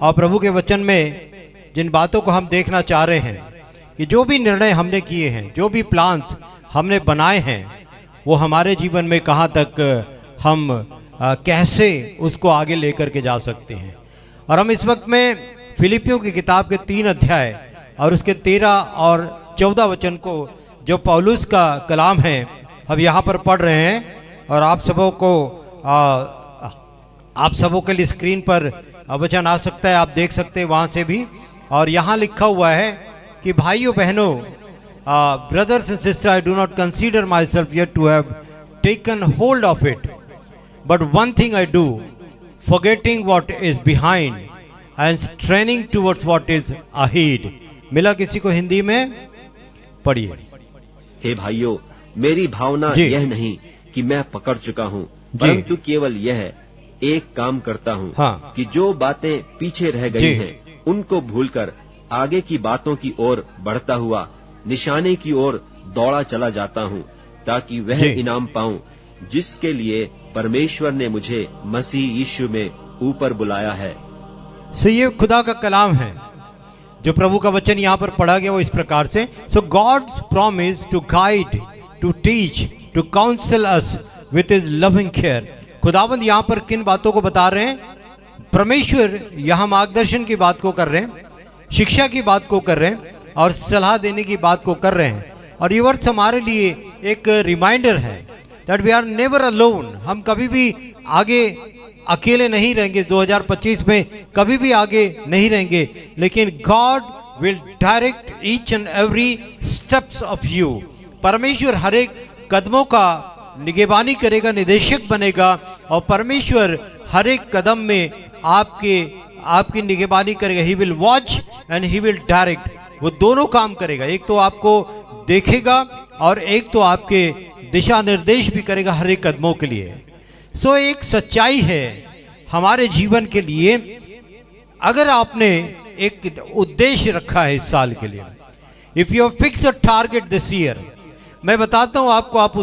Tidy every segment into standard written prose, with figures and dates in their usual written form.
और प्रभु के वचन में जिन बातों को हम देखना चाह रहे हैं कि जो भी निर्णय हमने किए हैं, जो भी प्लान्स हमने बनाए हैं, वो हमारे जीवन में कहाँ तक हम कैसे उसको आगे लेकर के जा सकते हैं। और हम इस वक्त में फिलिपियों की किताब के 3 अध्याय और उसके 13 और 14 वचन को, जो पौलुस का कलाम है, अब यहाँ पर पढ़ रहे हैं। और आप सबों के लिए स्क्रीन पर वचन आ सकता है, आप देख सकते हैं वहाँ से भी। और यहाँ लिखा हुआ है कि भाइयों बहनों, brothers and sisters, I do not consider myself yet to have taken hold of it, but one thing I do, forgetting what is behind and straining towards what is ahead। मिला किसी को हिंदी में? पढ़िए। हे भाइयों, मेरी भावना यह नहीं कि मैं पकड़ चुका हूँ, परंतु केवल यह एक काम करता हूँ, हाँ। कि जो बातें पीछे रह गई हैं, उनको भूलकर आगे की बातों की ओर बढ़ता हुआ निशाने की ओर दौड़ा चला जाता हूँ, ताकि वह इनाम पाऊं जिसके लिए परमेश्वर ने मुझे मसीह यीशु में ऊपर बुलाया है। सो ये खुदा का कलाम है, जो प्रभु का वचन यहाँ पर पढ़ा गया वो इस प्रकार से। So God's promise to guide, to teach, to counsel us with his loving care. खुदावंद यहाँ पर किन बातों को बता रहे हैं? परमेश्वर यहाँ मार्गदर्शन की बात को कर रहे हैं, शिक्षा की बात को कर रहे हैं और सलाह देने की बात को कर रहे हैं। और ये वर्ड्स हमारे लिए एक रिमाइंडर है that we are never alone. हम कभी भी आगे अकेले नहीं रहेंगे, 2025 में कभी भी आगे नहीं रहेंगे, लेकिन God will direct each and every steps of you. परमेश्वर हर एक कदमों का निगरानी करेगा, निदेशक बनेगा, और परमेश्वर हर एक कदम में आपकी निगरानी करेगा। He will watch and he will direct. वो दोनों काम करेगा, एक तो आपको देखेगा और एक तो आपके दिशा निर्देश भी करेगा हर एक कदमों के लिए। सो एक सच्चाई है हमारे जीवन के लिए, अगर आपने एक उद्देश्य रखा है इस साल के लिए, if you fix a target this year, मैं बताता हूं आपको, आप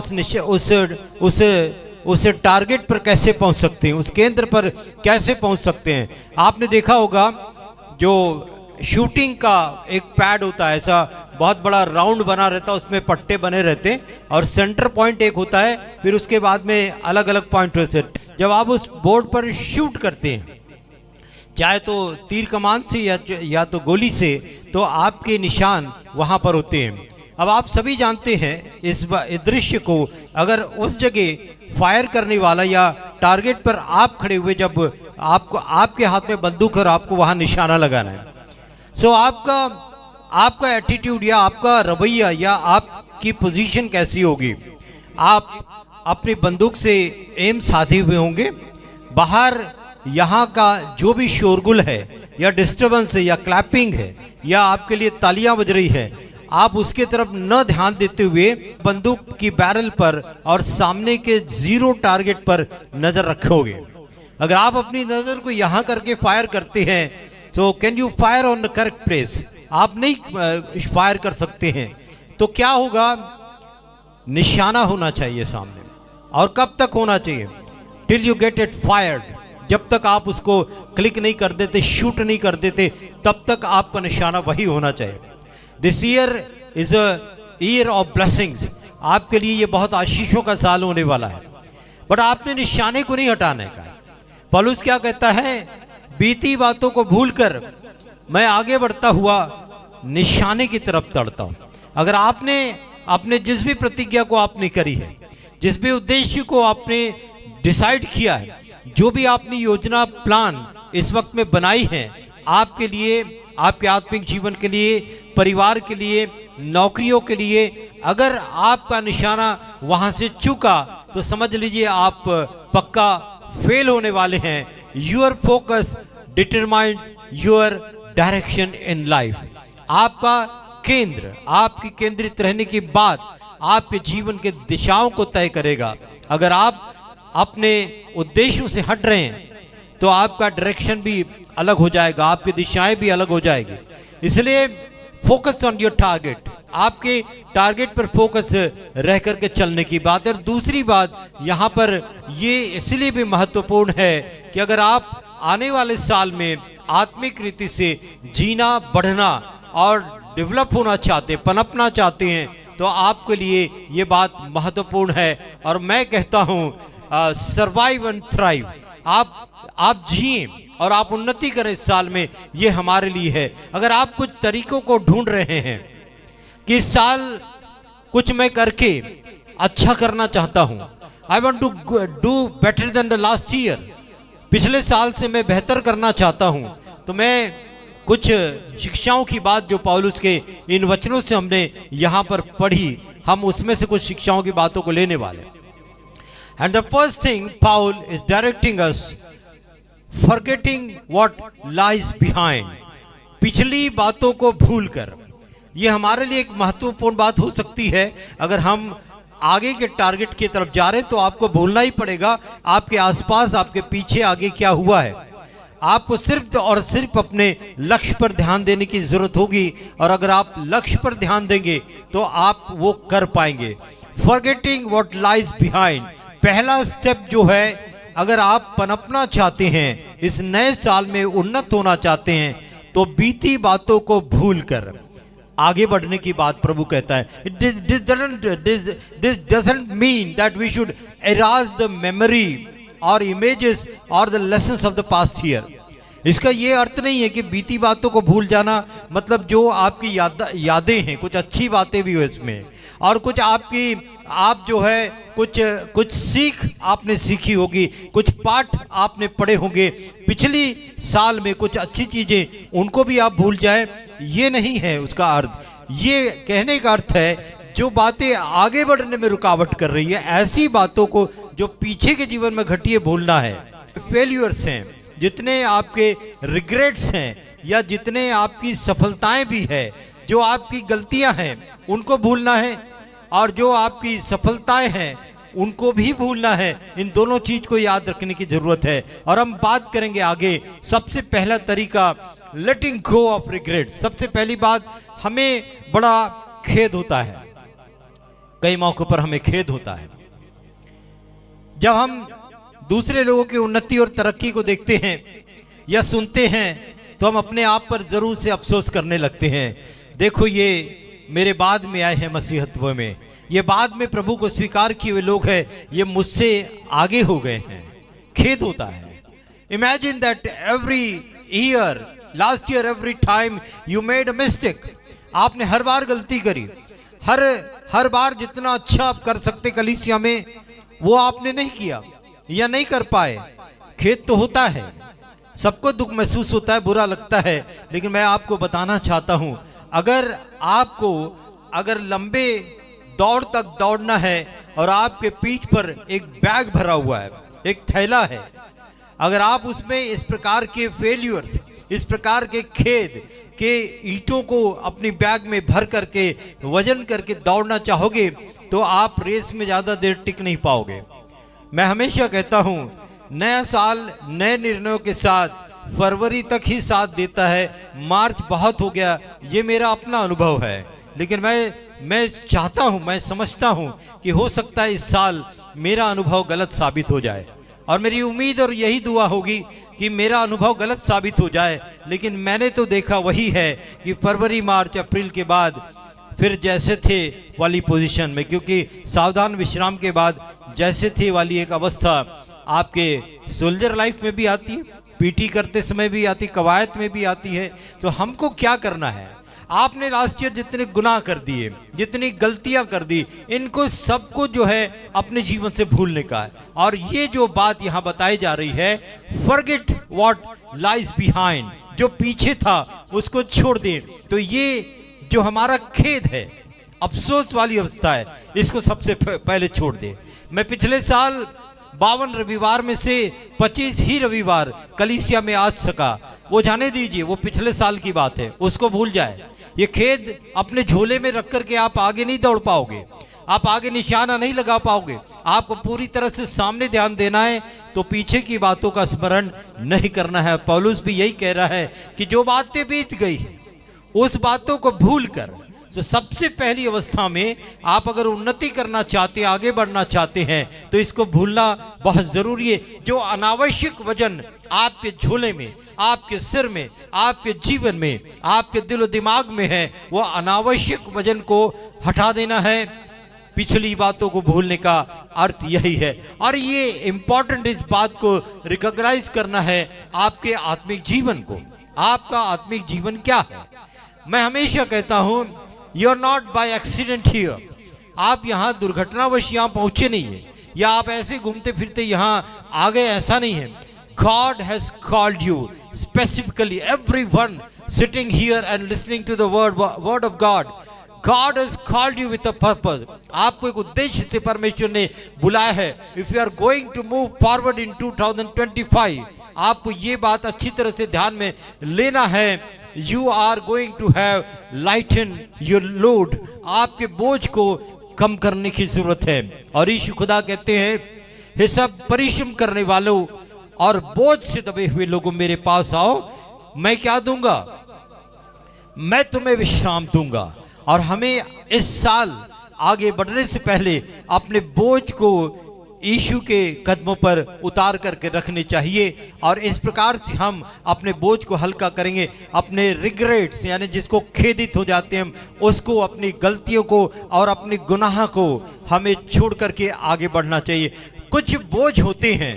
उस टारगेट पर कैसे पहुंच सकते हैं, उस केंद्र पर कैसे पहुंच सकते हैं। आपने देखा होगा जो शूटिंग का एक पैड होता है, ऐसा बहुत बड़ा राउंड बना रहता है, उसमें पट्टे बने रहते हैं और सेंटर पॉइंट एक होता है, फिर उसके बाद में अलग अलग पॉइंट होते हैं। जब आप उस बोर्ड पर शूट करते हैं, चाहे तो तीर कमान से या तो गोली से, तो आपके निशान वहां पर होते हैं। अब आप सभी जानते हैं इस दृश्य को, अगर उस जगह फायर करने वाला या टारगेट पर आप खड़े हुए, जब आपके हाथ में बंदूक और आपको वहां निशाना लगाना है, सो आपका एटीट्यूड या आपका रवैया या आपकी पोजीशन कैसी होगी? आप अपनी बंदूक से एम साधे हुए होंगे, बाहर यहाँ का जो भी शोरगुल है या डिस्टर्बेंस है या क्लैपिंग है या आपके लिए तालियां बज रही है, आप उसके तरफ न ध्यान देते हुए बंदूक की बैरल पर और सामने के 0 टारगेट पर नजर रखोगे। अगर आप अपनी नजर को यहाँ करके फायर करते हैं, so can you fire on the correct place? आप नहीं फायर कर सकते हैं। तो क्या होगा? निशाना होना चाहिए सामने। और कब तक होना चाहिए? Till you get it fired. जब तक आप उसको क्लिक नहीं कर देते, शूट नहीं कर देते, तब तक आपका निशाना वही होना चाहिए। This year is a year of blessings. आपके लिए ये बहुत आशीषों का साल होने वाला है, बट आपने निशाने को नहीं हटाने का। पौलुस क्या कहता है? बीती बातों को भूलकर मैं आगे बढ़ता हुआ निशाने की तरफ दौड़ता हूं। अगर आपने अपने जिस भी प्रतिज्ञा को आपने करी है, जिस भी उद्देश्य को आपने डिसाइड किया है, जो भी आपने योजना प्लान इस वक्त में बनाई है आपके लिए, आपके आत्मिक जीवन के लिए, परिवार के लिए, नौकरियों के लिए, अगर आपका निशाना वहां से चूका तो समझ लीजिए आप पक्का फेल होने वाले हैं। Your focus determined your direction in life. आपका केंद्र, आपकी केंद्रित रहने की बात आपके जीवन के दिशाओं को तय करेगा। अगर आप अपने उद्देश्यों से हट रहे हैं तो आपका डायरेक्शन भी अलग हो जाएगा, आपकी दिशाएं भी अलग हो जाएगी। इसलिए फोकस ऑन योर टारगेट, आपके टारगेट पर फोकस रह करके चलने की बात है। और दूसरी बात यहाँ पर ये इसलिए भी महत्वपूर्ण है कि अगर आप आने वाले साल में आत्मिक रीति से जीना, बढ़ना और डेवलप होना चाहते हैं, पनपना चाहते हैं, तो आपके लिए ये बात महत्वपूर्ण है। और मैं कहता हूँ सर्वाइव एंड थ्राइव, आप जिए और आप उन्नति करें इस साल में, ये हमारे लिए है। अगर आप कुछ तरीकों को ढूंढ रहे हैं कि इस साल कुछ मैं करके अच्छा करना चाहता हूं, I want to do better than the last year, पिछले साल से मैं बेहतर करना चाहता हूं, तो मैं कुछ शिक्षाओं की बात जो पौलुस के इन वचनों से हमने यहां पर पढ़ी, हम उसमें से कुछ शिक्षाओं की बातों को लेने वाले। And the first thing Paul is directing us, forgetting what lies behind, पिछली बातों को भूलकर। ये हमारे लिए एक महत्वपूर्ण बात हो सकती है। अगर हम आगे के टारगेट की तरफ जा रहे हैं तो आपको भूलना ही पड़ेगा आपके आसपास, आपके पीछे, आगे क्या हुआ है। आपको सिर्फ और सिर्फ अपने लक्ष्य पर ध्यान देने की जरूरत होगी, और अगर आप लक्ष्य पर ध्यान देंगे तो आप वो कर पाएंगे। फॉरगेटिंग व्हाट लाइज बिहाइंड, पहला स्टेप जो है, अगर आप पनपना चाहते हैं, इस नए साल में उन्नत होना चाहते हैं, तो बीती बातों को भूलकर आगे बढ़ने की बात प्रभु कहता है। This doesn't mean that we should erase the memory or images or the lessons of the past year. इसका ये अर्थ नहीं है कि बीती बातों को भूल जाना, मतलब जो आपकी यादें हैं, कुछ अच्छी बातें भी हो इसमें, और कुछ आप जो है कुछ सीख आपने सीखी होगी, कुछ पाठ आपने पढ़े होंगे पिछली साल में, कुछ अच्छी चीजें, उनको भी आप भूल जाए, ये नहीं है उसका अर्थ। ये कहने का अर्थ है जो बातें आगे बढ़ने में रुकावट कर रही है, ऐसी बातों को जो पीछे के जीवन में घटी है, भूलना है। फेल्यूर्स हैं, जितने आपके रिग्रेट्स हैं, या जितने आपकी सफलताएं भी है, जो आपकी गलतियां हैं उनको भूलना है, और जो आपकी सफलताएं हैं उनको भी भूलना है। इन दोनों चीज को याद रखने की जरूरत है। और हम बात करेंगे आगे। सबसे पहला तरीका, लेटिंग गो ऑफ रिग्रेट। सबसे पहली बात, हमें बड़ा खेद होता है, कई मौकों पर हमें खेद होता है जब हम दूसरे लोगों की उन्नति और तरक्की को देखते हैं या सुनते हैं, तो हम अपने आप पर जरूर से अफसोस करने लगते हैं। देखो, ये मेरे बाद में आए हैं मसीहत्व में, ये बाद में प्रभु को स्वीकार किए हुए लोग हैं, ये मुझसे आगे हो गए हैं। खेद होता है। Imagine that every year, last year, every time you made a mistake, आपने हर बार गलती करी, हर बार जितना अच्छा आप कर सकते कलीसिया में, वो आपने नहीं किया या नहीं कर पाए। खेद तो होता है, सबको दुख महसूस होता है, बुरा लगता है, लेकिन मैं आपको बताना चाहता हूं, अगर लंबे दौड़ तक दौड़ना है और आपके पीठ पर एक बैग भरा हुआ है, एक थैला है, अगर आप उसमें इस प्रकार के फेल्यूर्स, इस प्रकार के खेद के ईंटों को अपनी बैग में भर करके वजन करके दौड़ना चाहोगे, तो आप रेस में ज्यादा देर टिक नहीं पाओगे। मैं हमेशा कहता हूं, नया साल नए निर्णयों के साथ फरवरी तक ही साथ देता है, मार्च बहुत हो गया, ये मेरा अपना अनुभव है। लेकिन मैं चाहता हूं, मैं समझता हूं कि हो सकता है इस साल मेरा अनुभव गलत साबित हो जाए, और मेरी उम्मीद और यही दुआ होगी कि मेरा अनुभव गलत साबित हो जाए। लेकिन मैंने तो देखा वही है कि फरवरी, मार्च, अप्रैल के बाद फिर जैसे थे वाली पोजीशन में, क्योंकि सावधान विश्राम के बाद जैसे थे वाली एक अवस्था आपके सोल्जर लाइफ में भी आती है, पीटी करते समय भी आती, कवायद में भी आती है। तो हमको क्या करना है? आपने लास्ट ईयर जितने गुनाह कर दिए, जितनी गलतियां कर दी, इनको सबको जो है अपने जीवन से भूलने का है। और ये जो बात यहां बताई जा रही है, फॉरगेट व्हाट लाइज बिहाइंड, जो पीछे था उसको छोड़ दें। तो ये जो हमारा खेद है, अफसोस वाली अवस्था है, इसको सबसे पहले छोड़ दें। मैं पिछले साल 52 रविवार में से 25 ही रविवार कलीसिया में आ सका, वो जाने दीजिए, वो पिछले साल की बात है, उसको भूल जाए। ये खेद अपने झोले में रख करके आप आगे नहीं दौड़ पाओगे, आप आगे निशाना नहीं लगा पाओगे। आपको पूरी तरह से सामने ध्यान देना है, तो पीछे की बातों का स्मरण नहीं करना है। पौलुस भी यही कह रहा है कि जो बातें बीत गई उस बातों को भूल कर, तो सबसे पहली अवस्था में आप अगर उन्नति करना चाहते हैं, आगे बढ़ना चाहते हैं, तो इसको भूलना बहुत जरूरी है। जो अनावश्यक वजन आपके झोले में, आपके सिर में, आपके जीवन में, आपके दिलो दिमाग में है, वो अनावश्यक वजन को हटा देना है। पिछली बातों को भूलने का अर्थ यही है। और ये इंपॉर्टेंट इस बात को रिकॉग्नाइज करना है आपके आत्मिक जीवन को। आपका आत्मिक जीवन क्या है? मैं हमेशा कहता हूं, you are not by accident here. आप यहाँ दुर्घटनावश यहाँ पहुंचे नहीं है, या आप ऐसे घूमते फिरते यहाँ आ गए, ऐसा नहीं है। God has called you specifically, everyone sitting here and listening to the word of God. God has called you with a purpose. आपको एक उद्देश्य से परमेश्वर ने बुलाया है। If you are going to move forward in 2025, आपको ये बात अच्छी तरह से ध्यान में लेना है। You are going to have lighten your load. आपके बोझ को कम करने की जरूरत है। और यीशु खुदा कहते हैं, हे सब परिश्रम करने वालों और बोझ से दबे हुए लोगों, मेरे पास आओ, मैं क्या दूंगा? मैं तुम्हें विश्राम दूंगा। और हमें इस साल आगे बढ़ने से पहले अपने बोझ को यीशु के कदमों पर उतार करके रखने चाहिए। और इस प्रकार से हम अपने बोझ को हल्का करेंगे। अपने रिग्रेट्स, यानी जिसको खेदित हो जाते हैं हम, उसको, अपनी गलतियों को और अपने गुनाह को हमें छोड़ करके आगे बढ़ना चाहिए। कुछ बोझ होते हैं,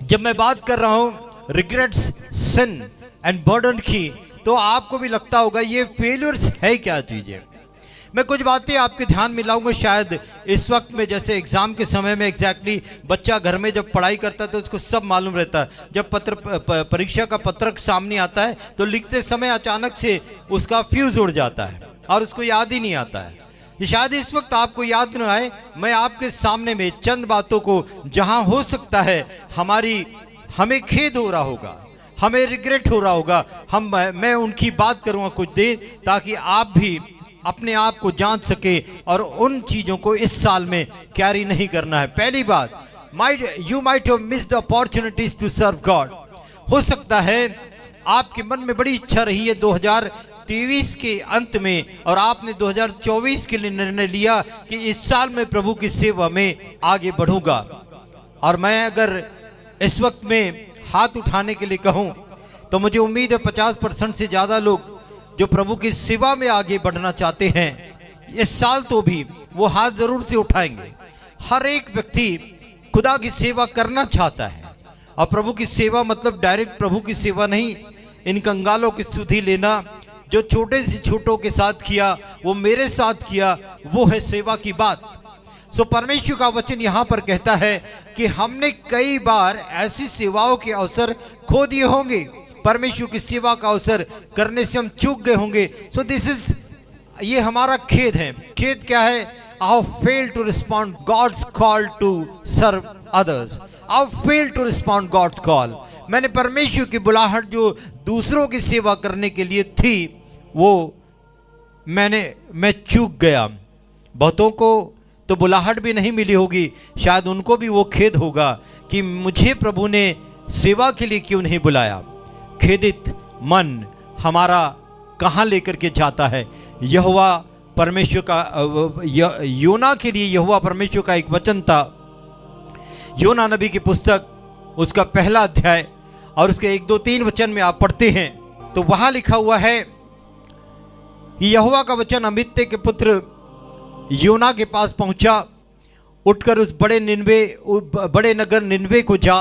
जब मैं बात कर रहा हूं रिग्रेट्स, सिन एंड बर्डन की, तो आपको भी लगता होगा ये फेलियर्स है क्या चीजें। मैं कुछ बातें आपके ध्यान में लाऊंगा। शायद इस वक्त में, जैसे एग्जाम के समय में एग्जैक्टली बच्चा घर में जब पढ़ाई करता है तो उसको सब मालूम रहता है। जब परीक्षा का पत्रक सामने आता है तो लिखते समय अचानक से उसका फ्यूज उड़ जाता है और उसको याद ही नहीं आता है। ये शायद इस वक्त आपको याद न आए। मैं आपके सामने में चंद बातों को, जहां हो सकता है हमें खेद हो रहा होगा, हमें रिग्रेट हो रहा होगा, मैं उनकी बात करूंगा कुछ देर, ताकि आप भी अपने आप को जांच सके और उन चीजों को इस साल में कैरी नहीं करना है। पहली बात, you might have missed opportunities to serve God. हो सकता है आपके मन में बड़ी इच्छा रही है 2023 के अंत में, और आपने 2024 के लिए निर्णय लिया कि इस साल में प्रभु की सेवा में आगे बढ़ूंगा। और मैं अगर इस वक्त में हाथ उठाने के लिए कहूं तो मुझे उम्मीद है 50% से ज्यादा लोग जो प्रभु की सेवा में आगे बढ़ना चाहते हैं, इस साल तो भी वो हाथ जरूर से उठाएंगे। हर एक व्यक्ति खुदा की सेवा करना चाहता है। और प्रभु की सेवा मतलब डायरेक्ट प्रभु की सेवा नहीं, इन कंगालों की सुधि लेना, जो छोटे से छोटों के साथ किया वो मेरे साथ किया, वो है सेवा की बात। सो परमेश्वर का वचन यहाँ पर कहता है कि हमने कई बार ऐसी सेवाओं के अवसर खो दिए होंगे, परमेश्वर की सेवा का अवसर करने से हम चूक गए होंगे। सो दिस इज, ये हमारा खेद है। खेद क्या है? I have failed to respond God's call to serve others. I have failed to respond God's call. मैंने परमेश्वर की बुलाहट जो दूसरों की सेवा करने के लिए थी, वो मैं चूक गया। बहुतों को तो बुलाहट भी नहीं मिली होगी, शायद उनको भी वो खेद होगा कि मुझे प्रभु ने सेवा के लिए क्यों नहीं बुलाया। खेदित मन हमारा कहाँ लेकर के जाता है? यहोवा परमेश्वर का, योना के लिए यहोवा परमेश्वर का एक वचन था। योना नबी की पुस्तक, उसका पहला अध्याय और उसके 1, 2, 3 वचन में आप पढ़ते हैं तो वहां लिखा हुआ है कि यहोवा का वचन अमित्य के पुत्र योना के पास पहुंचा। उठकर उस बड़े नगर निनवे को जा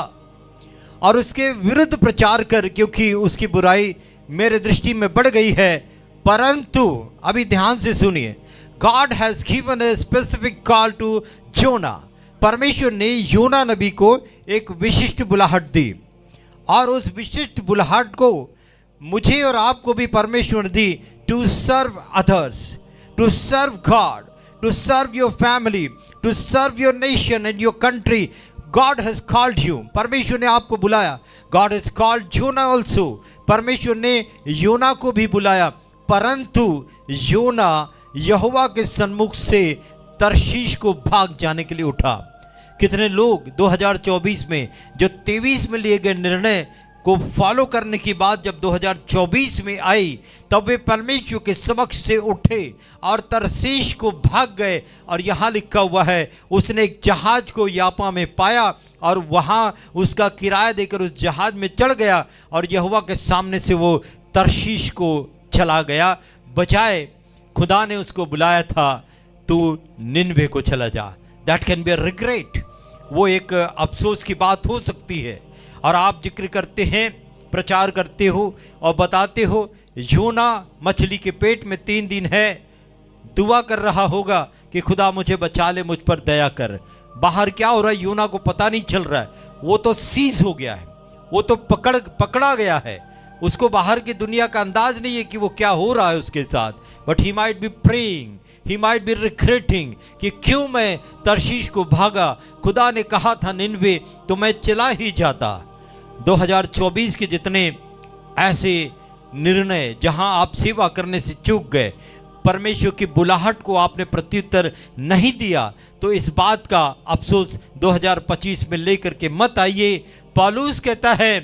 और उसके विरुद्ध प्रचार कर, क्योंकि उसकी बुराई मेरे दृष्टि में बढ़ गई है। परंतु अभी ध्यान से सुनिए, God has given a specific call to Jonah. परमेश्वर ने योना नबी को एक विशिष्ट बुलाहट दी, और उस विशिष्ट बुलाहट को मुझे और आपको भी परमेश्वर ने दी, to serve others, to serve God, to serve your family, to serve your nation and your country. God has called you. परमेश्वर ने आपको बुलाया। God has called Jonah also. परमेश्वर ने योना को भी बुलाया। परंतु योना यहोवा के सन्मुख से तरशीश को भाग जाने के लिए उठा। कितने लोग 2024 में जो 23 में लिए गए निर्णय को फॉलो करने की बात जब 2024 में आई, तब वे परमेश्वर के समक्ष से उठे और तरशीश को भाग गए। और यहाँ लिखा हुआ है, उसने एक जहाज को यापा में पाया और वहाँ उसका किराया देकर उस जहाज में चढ़ गया और यहोवा के सामने से वो तर्शीश को चला गया, बजाय खुदा ने उसको बुलाया था तू निनवे को चला जा। That can be a regret, वो एक अफसोस की बात हो सकती है। और आप जिक्र करते हैं, प्रचार करते हो और बताते हो योना मछली के पेट में 3 दिन है, दुआ कर रहा होगा कि खुदा मुझे बचा ले, मुझ पर दया कर। बाहर क्या हो रहा है योना को पता नहीं चल रहा है, वो तो सीज हो गया है, वो तो पकड़ा गया है, उसको बाहर की दुनिया का अंदाज नहीं है कि वो क्या हो रहा है उसके साथ। But he might be praying, he might be regretting कि क्यों मैं तर्शीश को भागा, खुदा ने कहा था निनवे तो मैं चला ही जाता। 2024 के जितने ऐसे निर्णय जहां आप सेवा करने से चूक गए, परमेश्वर की बुलाहट को आपने प्रत्युत्तर नहीं दिया, तो इस बात का अफसोस 2025 में लेकर के मत आइए। पौलुस कहता है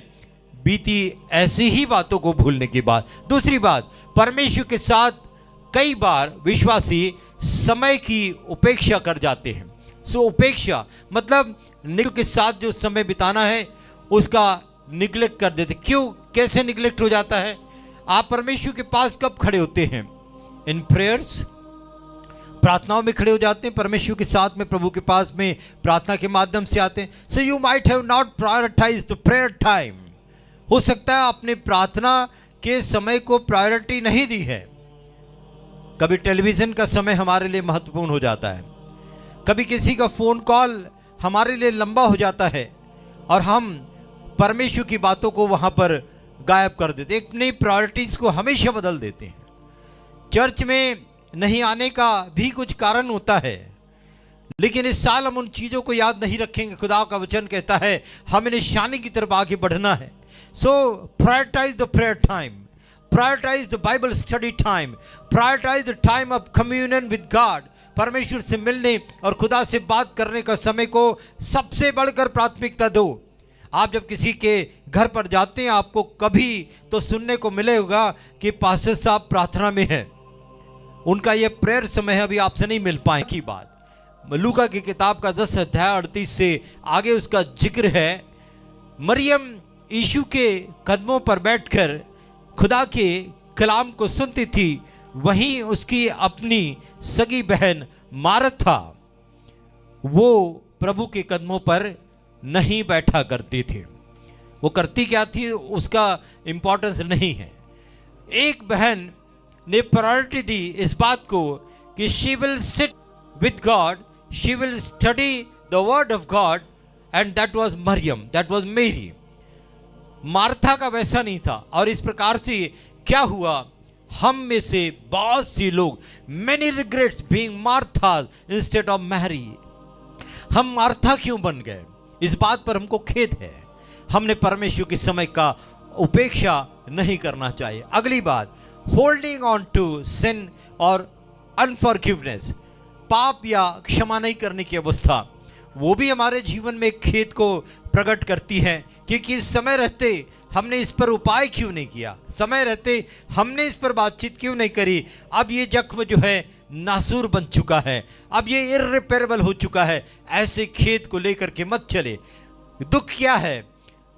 बीती ऐसी ही बातों को भूलने की बात। दूसरी बात, परमेश्वर के साथ कई बार विश्वासी समय की उपेक्षा कर जाते हैं। सो उपेक्षा मतलब निगलेक्ट के साथ जो समय बिताना है उसका निगलेक्ट कर देते। क्यों, कैसे निगलेक्ट हो जाता है? आप परमेश्वर के पास कब खड़े होते हैं? इन प्रेयर्स, प्रार्थनाओं में खड़े हो जाते हैं परमेश्वर के साथ में, प्रभु के पास में प्रार्थना के माध्यम से आते हैं। So you might have not prioritised the prayer time. हो सकता है आपने प्रार्थना के समय को प्रायोरिटी नहीं दी है। कभी टेलीविजन का समय हमारे लिए महत्वपूर्ण हो जाता है, कभी किसी का फोन कॉल हमारे लिए लंबा हो जाता है और हम परमेश्वर की बातों को वहां पर गायब कर देते हैं, अपनी प्रायोरिटीज को हमेशा बदल देते हैं। चर्च में नहीं आने का भी कुछ कारण होता है, लेकिन इस साल हम उन चीजों को याद नहीं रखेंगे। खुदा का वचन कहता है हमें निशानी की तरफ आगे बढ़ना है। So prioritise the prayer time, prioritise the Bible study time, prioritise the time of communion with God. परमेश्वर से मिलने और खुदा से बात करने का समय को सबसे बढ़कर प्राथमिकता दो। आप जब किसी के घर पर जाते हैं, आपको कभी तो सुनने को मिलेगा कि पास्टर साहब प्रार्थना में है, उनका ये प्रेयर समय है, अभी आपसे नहीं मिल पाए की बात। लूका की किताब का 10 अध्याय 38 से आगे उसका जिक्र है। मरियम यीशु के कदमों पर बैठकर खुदा के कलाम को सुनती थी, वहीं उसकी अपनी सगी बहन मार्था वो प्रभु के कदमों पर नहीं बैठा करती थी। वो करती क्या थी उसका इंपॉर्टेंस नहीं है। एक बहन ने प्रायोरिटी दी इस बात को कि she will sit with God, she will study the word of God, and that was Mariam, that was Mary. Martha का वैसा नहीं था। और इस प्रकार से क्या हुआ, हम में से बहुत सी लोग, many regrets being Martha instead of Mary. हम मार्था क्यों बन गए, इस बात पर हमको खेद है। हमने परमेश्वर के समय का उपेक्षा नहीं करना चाहिए। अगली बात, होल्डिंग ऑन टू सिन और अनफॉरगिवनेस, पाप या क्षमा नहीं करने की अवस्था, वो भी हमारे जीवन में खेद को प्रकट करती है। क्योंकि समय रहते हमने इस पर उपाय क्यों नहीं किया, समय रहते हमने इस पर बातचीत क्यों नहीं करी। अब ये जख्म जो है नासूर बन चुका है, अब ये इर्रिपेरेबल हो चुका है। ऐसे खेद को लेकर के मत चले। दुख क्या है,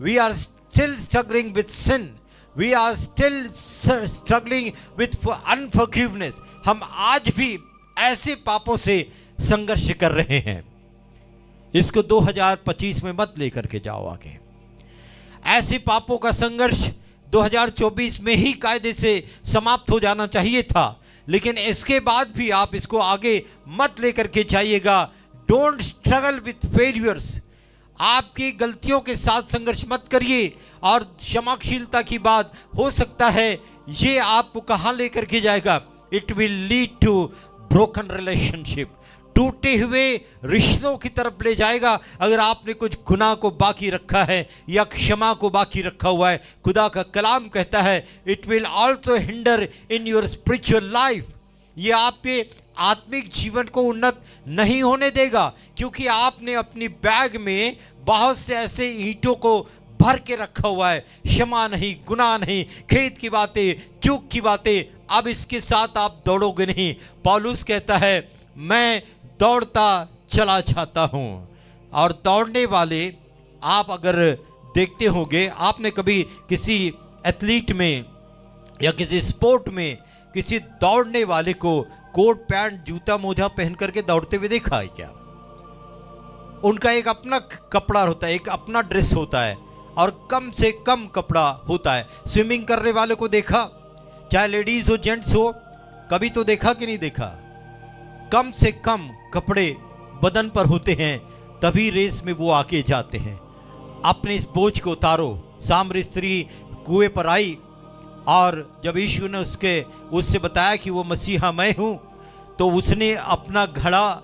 we are still struggling with sin, we are still struggling with unforgiveness. हम आज भी ऐसे पापों से संघर्ष कर रहे हैं। इसको 2025 में मत लेकर के जाओ आगे। ऐसे पापों का संघर्ष 2024 में ही कायदे से समाप्त हो जाना चाहिए था, लेकिन इसके बाद भी आप इसको आगे मत लेकर के जाइएगा। डोंट स्ट्रगल विथ फेलियर्स, आपकी गलतियों के साथ संघर्ष मत करिए। और क्षमाशीलता की बात हो सकता है ये आपको कहां लेकर के जाएगा, it will lead to broken relationship, टूटे हुए रिश्तों की तरफ ले जाएगा। अगर आपने कुछ गुनाह को बाकी रखा है या क्षमा को बाकी रखा हुआ है, खुदा का कलाम कहता है it will also hinder in your spiritual life. ये आपके आत्मिक जीवन को उन्नत नहीं होने देगा, क्योंकि आपने अपनी बैग में बहुत से ऐसे ईंटों को भर के रखा हुआ है। क्षमा नहीं, गुनाह नहीं, खेद की बातें, चूक की बातें, अब इसके साथ आप दौड़ोगे नहीं। पौलुस कहता है मैं दौड़ता चला जाता हूं, और दौड़ने वाले आप अगर देखते होंगे, आपने कभी किसी एथलीट में या किसी स्पोर्ट में किसी दौड़ने वाले को कोट पैंट जूता मोजा पहन करके दौड़ते हुए देखा है क्या? उनका एक अपना कपड़ा होता है, एक अपना ड्रेस होता है और कम से कम कपड़ा होता है। स्विमिंग करने वाले को देखा, चाहे लेडीज हो जेंट्स हो, कभी तो देखा कि नहीं देखा? कम से कम कपड़े बदन पर होते हैं, तभी रेस में वो आगे जाते हैं। अपने इस बोझ को उतारो। सामरी स्त्री कुएं पर आई और जब यीशु ने उससे बताया कि वो मसीहा मैं हूं, तो उसने अपना घड़ा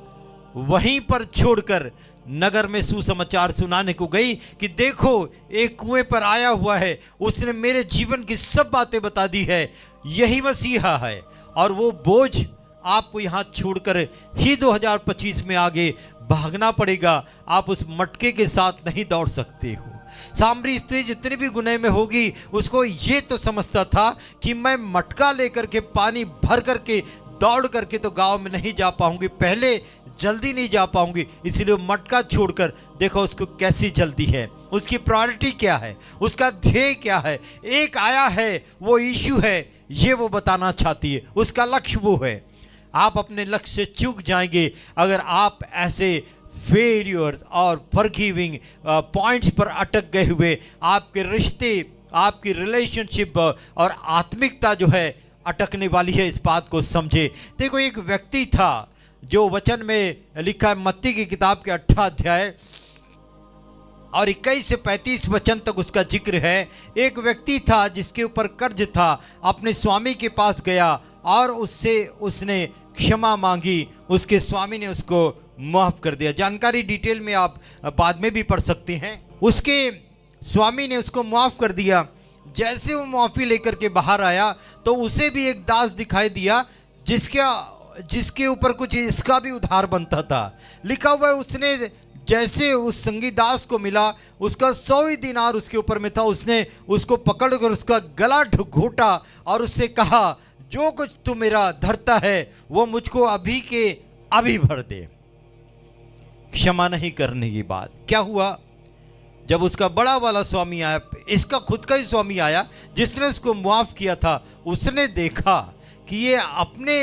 वहीं पर छोड़कर नगर में सुसमाचार सुनाने को गई कि देखो एक कुएं पर आया हुआ है, उसने मेरे जीवन की सब बातें बता दी है, यही मसीहा है। और वो बोझ आपको यहाँ छोड़कर ही 2025 में आगे भागना पड़ेगा। आप उस मटके के साथ नहीं दौड़ सकते हो। सामरी स्त्री जितनी भी गुनाह में होगी, उसको ये तो समझता था कि मैं मटका लेकर के पानी भर करके दौड़ करके तो गांव में नहीं जा पाऊंगी, पहले जल्दी नहीं जा पाऊंगी, इसलिए मटका छोड़कर देखो उसको कैसी जल्दी है, उसकी प्रायोरिटी क्या है, उसका ध्येय क्या है। एक आया है, वो यीशु है, ये वो बताना चाहती है, उसका लक्ष्य वो है। आप अपने लक्ष्य से चूक जाएंगे अगर आप ऐसे फेलियर और फॉरगिविंग पॉइंट्स पर अटक गए हुए। आपके रिश्ते, आपकी रिलेशनशिप और आत्मिकता जो है अटकने वाली है, इस बात को समझे। देखो एक व्यक्ति था जो वचन में लिखा है, मत्ती की किताब के 8 अध्याय और 21 से 35 वचन तक उसका जिक्र है। एक व्यक्ति था जिसके ऊपर कर्ज था, अपने स्वामी के पास गया और उसने क्षमा मांगी, उसके स्वामी ने उसको माफ कर दिया। जानकारी डिटेल में आप बाद में भी पढ़ सकते हैं। उसके स्वामी ने उसको माफ कर दिया। जैसे वो माफी लेकर के बाहर आया तो उसे भी एक दास दिखाई दिया जिसके ऊपर कुछ इसका भी उधार बनता था। लिखा हुआ है, उसने जैसे उस संगी दास को मिला, उसका 100 दिनार उसके ऊपर में था, उसने उसको पकड़कर उसका गला घोटा और उससे कहा, जो कुछ तू मेरा धरता है वो मुझको अभी के अभी भर दे। क्षमा नहीं करने की बात। क्या हुआ? जब उसका बड़ा वाला स्वामी आया, इसका खुद का ही स्वामी आया जिसने उसको माफ किया था, उसने देखा कि ये अपने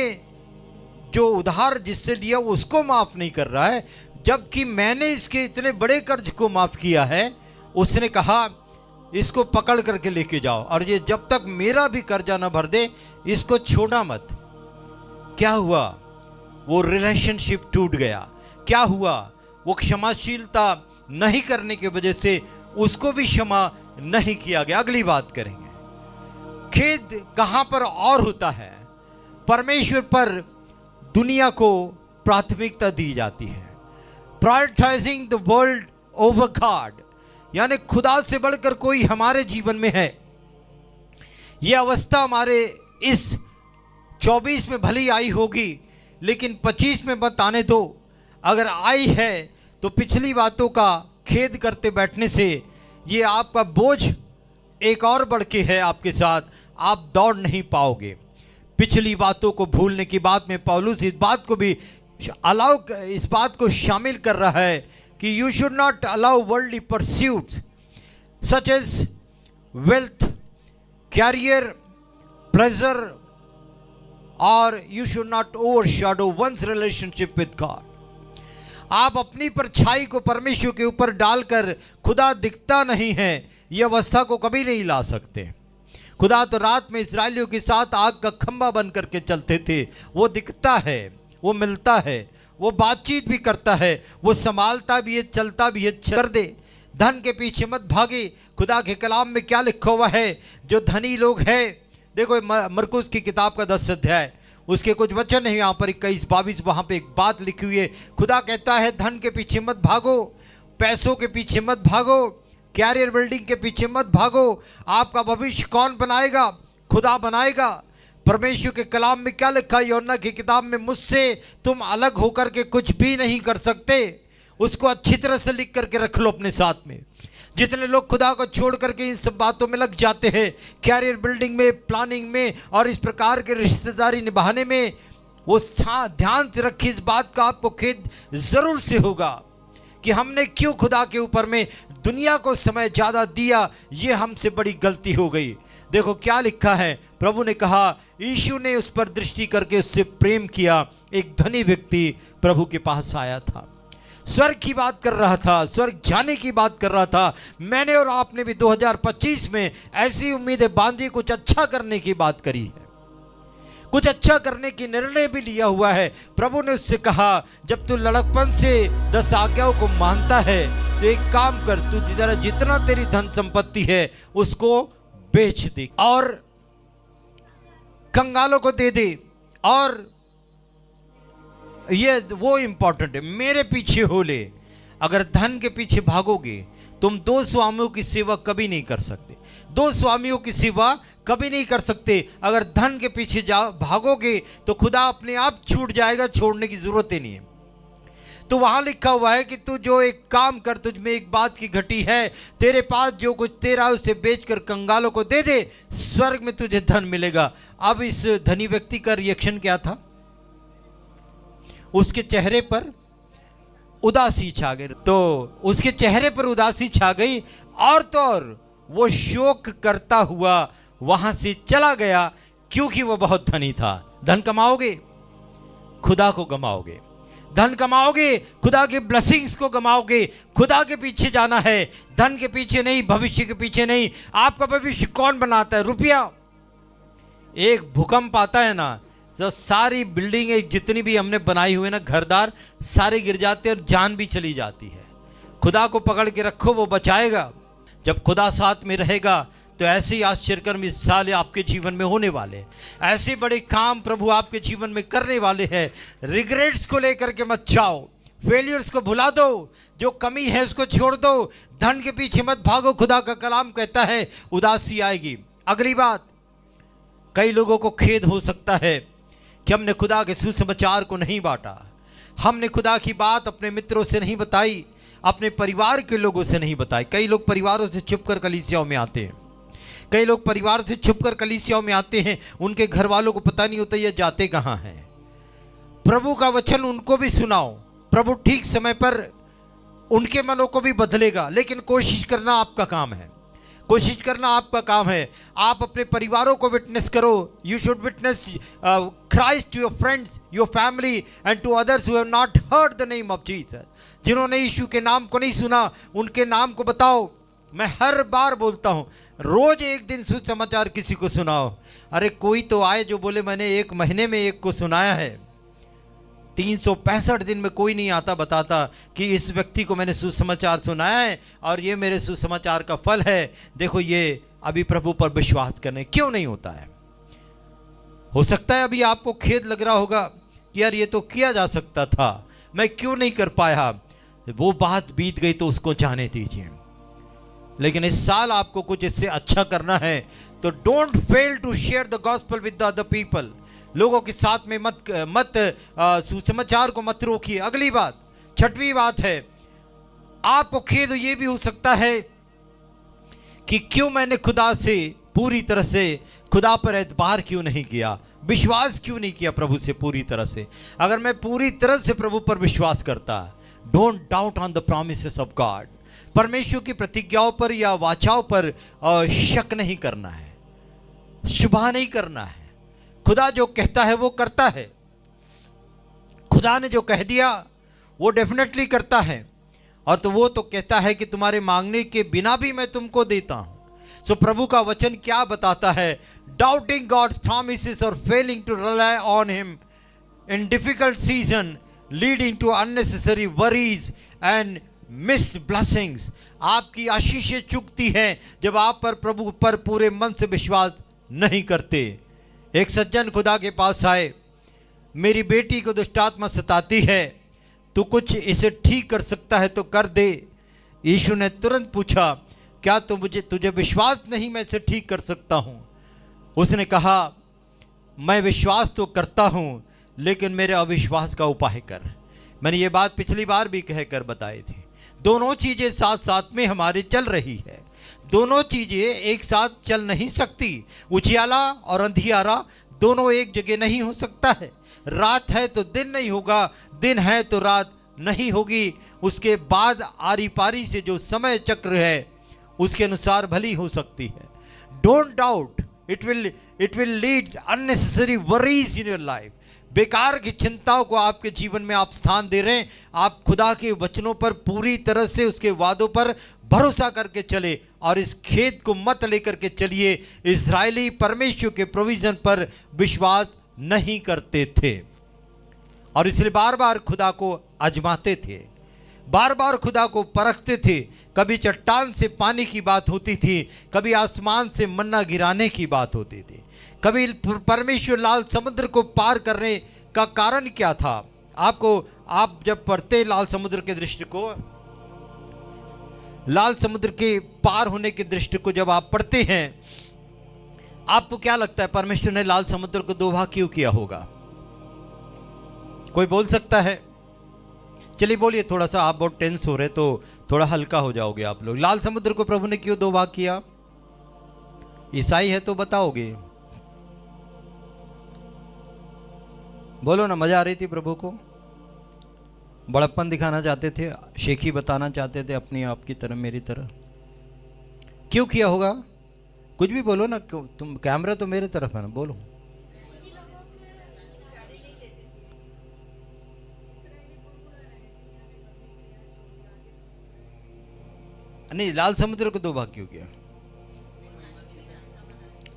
जो उधार जिससे लिया उसको माफ नहीं कर रहा है, जबकि मैंने इसके इतने बड़े कर्ज को माफ किया है। उसने कहा, इसको पकड़ करके लेके जाओ और ये जब तक मेरा भी कर्जा ना भर दे, इसको छोड़ना मत। क्या हुआ? वो रिलेशनशिप टूट गया। क्या हुआ? वो क्षमाशीलता नहीं करने की वजह से उसको भी क्षमा नहीं किया गया। अगली बात करेंगे। खेद कहां पर और होता है? परमेश्वर पर दुनिया को प्राथमिकता दी जाती है। Prioritising the world over God, यानी खुदा से बढ़कर कोई हमारे जीवन में है। यह अवस्था हमारे इस 24 में भली आई होगी, लेकिन 25 में मत आने दो। अगर आई है तो पिछली बातों का खेद करते बैठने से ये आपका बोझ एक और बढ़ के है आपके साथ, आप दौड़ नहीं पाओगे। पिछली बातों को भूलने की बात में पौलुस इस बात को भी इस बात को शामिल कर रहा है कि you should not allow worldly pursuits such as wealth, career, pleasure, और you should not overshadow one's relationship with God. आप अपनी परछाई को परमेश्वर के ऊपर डालकर खुदा दिखता नहीं है, यह अवस्था को कभी नहीं ला सकते। खुदा तो रात में इस्राएलियों के साथ आग का खंभा बन करके चलते थे। वो दिखता है, वो मिलता है, वो बातचीत भी करता है, वो संभालता भी है, चलता भी है। कर दे, धन के पीछे मत भागे। खुदा के कलाम में क्या लिखा हुआ है? जो धनी लोग हैं, देखो मरकुस की किताब का 10 अध्याय, उसके कुछ वचन है यहाँ पर 21-22, वहाँ पे एक बात लिखी हुई है। खुदा कहता है धन के पीछे मत भागो, पैसों के पीछे मत भागो, कैरियर बिल्डिंग के पीछे मत भागो। आपका भविष्य कौन बनाएगा? खुदा बनाएगा। परमेश्वर के कलाम में क्या लिखा है? यूहन्ना की किताब में, मुझसे तुम अलग होकर के कुछ भी नहीं कर सकते। उसको अच्छी तरह से लिख करके रख लो अपने साथ में। जितने लोग खुदा को छोड़ करके इन सब बातों में लग जाते हैं, कैरियर बिल्डिंग में, प्लानिंग में और इस प्रकार के रिश्तेदारी निभाने में, वो ध्यान से रखिए, इस बात का आपको खेद जरूर से होगा कि हमने क्यों खुदा के ऊपर में दुनिया को समय ज़्यादा दिया, ये हमसे बड़ी गलती हो गई। देखो क्या लिखा है, प्रभु ने कहा, यीशु ने उस पर दृष्टि करके उससे प्रेम किया। एक धनी व्यक्ति प्रभु के पास आया था, स्वर्ग की बात कर रहा था, स्वर्ग जाने की बात कर रहा था। मैंने और आपने भी 2025 में ऐसी उम्मीदें बांधी, कुछ अच्छा करने की बात करी है, कुछ अच्छा करने की निर्णय भी लिया हुआ है। प्रभु ने उससे कहा, जब तू लड़कपन से 10 आज्ञाओं को मानता है तो एक काम कर, तू जितना तेरी धन संपत्ति है उसको बेच दे और कंगालों को दे दे, और ये वो इंपॉर्टेंट है, मेरे पीछे हो ले। अगर धन के पीछे भागोगे, तुम 2 स्वामियों की सेवा कभी नहीं कर सकते, 2 स्वामियों की सेवा कभी नहीं कर सकते। अगर धन के पीछे भागोगे तो खुदा अपने आप छूट जाएगा, छोड़ने की जरूरत ही नहीं है। तो वहां लिखा हुआ है कि तू जो एक काम कर, तुझ में एक बात की घटी है, तेरे पास जो कुछ तेरा उसे बेचकर कंगालों को दे दे, स्वर्ग में तुझे धन मिलेगा। अब इस धनी व्यक्ति का रिएक्शन क्या था? उसके चेहरे पर उदासी छा गई। तो उसके चेहरे पर उदासी छा गई और तो और वो शोक करता हुआ वहां से चला गया, क्योंकि वो बहुत धनी था। धन कमाओगे, खुदा को गमाओगे। धन कमाओगे, खुदा के ब्लेसिंग्स को गमाओगे। खुदा के पीछे जाना है, धन के पीछे नहीं, भविष्य के पीछे नहीं। आपका भविष्य कौन बनाता है? रुपया। एक भूकंप आता है ना, तो सारी बिल्डिंगें जितनी भी हमने बनाई हुई ना, घरदार, सारे गिर जाते हैं और जान भी चली जाती है। खुदा को पकड़ के रखो, वो बचाएगा। जब खुदा साथ में रहेगा तो ऐसे ही आश्चर्यकर्म इस साल आपके जीवन में होने वाले, ऐसे बड़े काम प्रभु आपके जीवन में करने वाले हैं। रिग्रेट्स को लेकर के मत जाओ, फेलियर्स को भुला दो, जो कमी है उसको छोड़ दो, धन के पीछे मत भागो। खुदा का कलाम कहता है उदासी आएगी। अगली बात, कई लोगों को खेद हो सकता है कि हमने खुदा के सुसमाचार को नहीं बांटा, हमने खुदा की बात अपने मित्रों से नहीं बताई, अपने परिवार के लोगों से नहीं बताई। कई लोग परिवारों से छुपकर कलीसियाओं में आते हैं, कई लोग परिवार से छुपकर कलीसियाओं में आते हैं, उनके घर वालों को पता नहीं होता ये जाते कहाँ हैं। प्रभु का वचन उनको भी सुनाओ, प्रभु ठीक समय पर उनके मनों को भी बदलेगा। लेकिन कोशिश करना आपका काम है, कोशिश करना आपका काम है। आप अपने परिवारों को विटनेस करो। You should witness Christ to your friends, your family and to others who have not heard the name of Jesus. जिन्होंने यीशु के नाम को नहीं सुना, उनके नाम को बताओ। मैं हर बार बोलता हूँ, रोज एक दिन सुसमाचार किसी को सुनाओ। अरे कोई तो आए जो बोले मैंने 1 महीने में एक को सुनाया है। 365 दिन में कोई नहीं आता बताता कि इस व्यक्ति को मैंने सुसमाचार सुनाया है और ये मेरे सुसमाचार का फल है। देखो ये अभी प्रभु पर विश्वास करने क्यों नहीं होता है? हो सकता है अभी आपको खेद लग रहा होगा कि यार ये तो किया जा सकता था, मैं क्यों नहीं कर पाया। वो बात बीत गई तो उसको जाने दीजिए। लेकिन इस साल आपको कुछ इससे अच्छा करना है तो don't fail to share the gospel with the other people. लोगों के साथ में मत सुसमाचार को मत रोकिए। अगली बात, 6वीं बात है, आपको खेद ये भी हो सकता है कि क्यों मैंने खुदा से पूरी तरह से, खुदा पर एतबार क्यों नहीं किया, विश्वास क्यों नहीं किया प्रभु से पूरी तरह से। अगर मैं पूरी तरह से प्रभु पर विश्वास करता, don't doubt on the promises of God. परमेश्वर की प्रतिज्ञाओं पर या वाचाओं पर शक नहीं करना है, शुभा नहीं करना है। खुदा जो कहता है वो करता है। खुदा ने जो कह दिया वो डेफिनेटली करता है। और तो वो तो कहता है कि तुम्हारे मांगने के बिना भी मैं तुमको देता हूं। सो प्रभु का वचन क्या बताता है? डाउटिंग गॉड्स प्रॉमिसेस और failing to rely on him in difficult season leading to unnecessary worries and missed blessings. आपकी आशीषें चुकती हैं जब आप पर प्रभु पर पूरे मन से विश्वास नहीं करते। एक सज्जन खुदा के पास आए, मेरी बेटी को दुष्टात्मा सताती है, तू कुछ इसे ठीक कर सकता है तो कर दे। यीशु ने तुरंत पूछा, क्या तुझे विश्वास नहीं मैं इसे ठीक कर सकता हूं? उसने कहा, मैं विश्वास तो करता हूं लेकिन मेरे अविश्वास का उपाय कर। मैंने ये बात पिछली बार भी कहकर बताई थी। दोनों चीजें साथ साथ में हमारे चल रही है, दोनों चीजें एक साथ चल नहीं सकती। उजियाला और अंधियारा दोनों एक जगह नहीं हो सकता है। रात है तो दिन नहीं होगा, दिन है तो रात नहीं होगी। उसके बाद आरी पारी से जो समय चक्र है उसके अनुसार भली हो सकती है। Don't doubt, it will lead unnecessary worries in your life. बेकार की चिंताओं को आपके जीवन में आप स्थान दे रहे हैं। आप खुदा के वचनों पर पूरी तरह से, उसके वादों पर भरोसा करके चले और इस खेद को मत लेकर के चलिए। इस्राएली परमेश्वर के प्रोविजन पर विश्वास नहीं करते थे और इसलिए बार बार खुदा को आजमाते थे, बार बार खुदा को परखते थे। कभी चट्टान से पानी की बात होती थी, कभी आसमान से मन्ना गिराने की बात होती थी, कभी परमेश्वर लाल समुद्र को पार करने का कारण क्या था। आप जब पढ़ते लाल समुद्र के दृष्टि को, लाल समुद्र के पार होने के दृष्टि को जब आप पढ़ते हैं, आपको क्या लगता है परमेश्वर ने लाल समुद्र को दो भाग क्यों किया होगा? कोई बोल सकता है? चलिए बोलिए, थोड़ा सा आप बहुत टेंस हो रहे तो थोड़ा हल्का हो जाओगे आप लोग। लाल समुद्र को प्रभु ने क्यों दो भाग किया? ईसाई है तो बताओगे, बोलो ना। मजा आ रही थी प्रभु को? बड़प्पन दिखाना चाहते थे, शेखी बताना चाहते थे अपनी आप की तरह, मेरी तरह? क्यों किया होगा? कुछ भी बोलो ना, तुम कैमरा तो मेरे तरफ है ना, बोलो। नहीं, लाल समुद्र को दो भाग क्यों किया?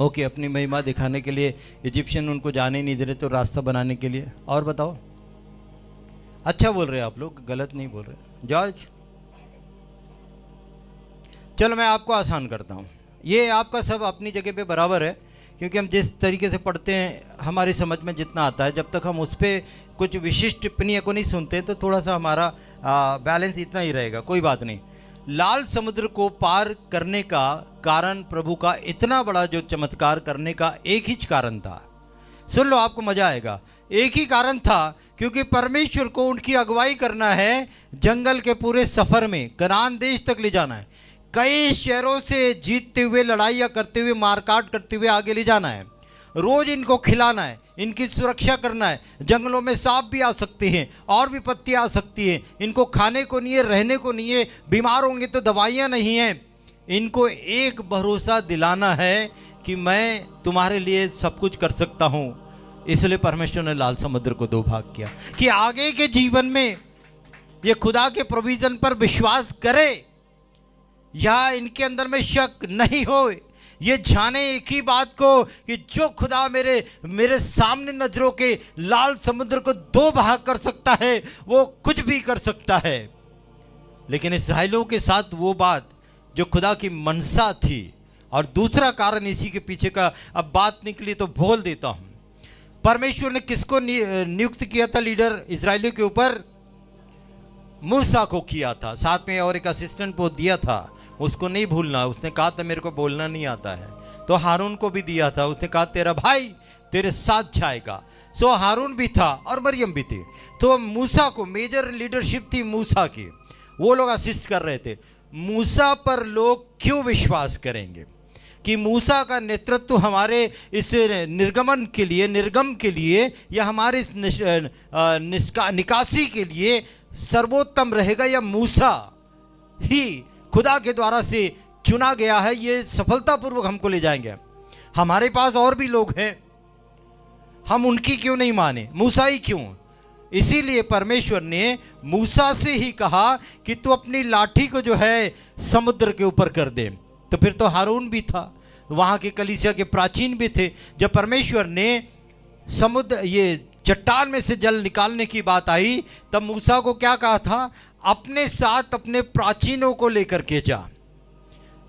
ओके, अपनी महिमा दिखाने के लिए। इजिप्शियन उनको जाने नहीं दे रहे तो रास्ता बनाने के लिए। और बताओ? अच्छा बोल रहे आप लोग, गलत नहीं बोल रहे। जॉर्ज, चलो मैं आपको आसान करता हूँ। ये आपका सब अपनी जगह पे बराबर है, क्योंकि हम जिस तरीके से पढ़ते हैं हमारी समझ में जितना आता है, जब तक हम उस पर कुछ विशिष्ट टिप्पणियों को नहीं सुनते तो थोड़ा सा हमारा बैलेंस इतना ही रहेगा। कोई बात नहीं। लाल समुद्र को पार करने का कारण, प्रभु का इतना बड़ा जो चमत्कार करने का एक ही कारण था। सुन लो, आपको मजा आएगा। एक ही कारण था, क्योंकि परमेश्वर को उनकी अगुवाई करना है, जंगल के पूरे सफर में कनान देश तक ले जाना है, कई शहरों से जीतते हुए, लड़ाइयाँ करते हुए, मारकाट करते हुए आगे ले जाना है, रोज इनको खिलाना है, इनकी सुरक्षा करना है। जंगलों में सांप भी आ सकते हैं और विपत्तियाँ आ सकती हैं, इनको खाने को नहीं है, रहने को नहीं है, बीमार होंगे तो दवाइयाँ नहीं हैं। इनको एक भरोसा दिलाना है कि मैं तुम्हारे लिए सब कुछ कर सकता हूँ। इसलिए परमेश्वर ने लाल समुद्र को दो भाग किया कि आगे के जीवन में ये खुदा के प्रोविजन पर विश्वास करे या इनके अंदर में शक नहीं हो। ये जाने एक ही बात को कि जो खुदा मेरे सामने नजरों के लाल समुद्र को दो भाग कर सकता है, वो कुछ भी कर सकता है। लेकिन इस्राएलियों के साथ वो बात जो खुदा की मनसा थी। और दूसरा कारण इसी के पीछे का, अब बात निकली तो बोल देता हूं। परमेश्वर ने किसको नियुक्त किया था लीडर इस्राएलियों के ऊपर? मूसा को किया था। साथ में और एक असिस्टेंट को दिया था, उसको नहीं भूलना। उसने कहा था मेरे को बोलना नहीं आता है, तो हारून को भी दिया था। उसने कहा तेरा भाई तेरे साथ जाएगा। सो हारून भी था और मरियम भी थी। तो मूसा को, मेजर लीडरशिप थी मूसा की, वो लोग असिस्ट कर रहे थे। मूसा पर लोग क्यों विश्वास करेंगे कि मूसा का नेतृत्व हमारे इस निर्गम के लिए या हमारे इस निकासी के लिए सर्वोत्तम रहेगा, या मूसा ही खुदा के द्वारा से चुना गया है, ये सफलतापूर्वक हमको ले जाएंगे। हमारे पास और भी लोग हैं, हम उनकी क्यों नहीं माने? मूसा ही क्यों? इसीलिए परमेश्वर ने मूसा से ही कहा कि तू अपनी लाठी को जो है समुद्र के ऊपर कर दे। तो फिर तो हारून भी था, वहां के कलीसिया के प्राचीन भी थे। जब परमेश्वर ने ये चट्टान में से जल निकालने की बात आई, तब मूसा को क्या कहा था? अपने साथ अपने प्राचीनों को लेकर के जा।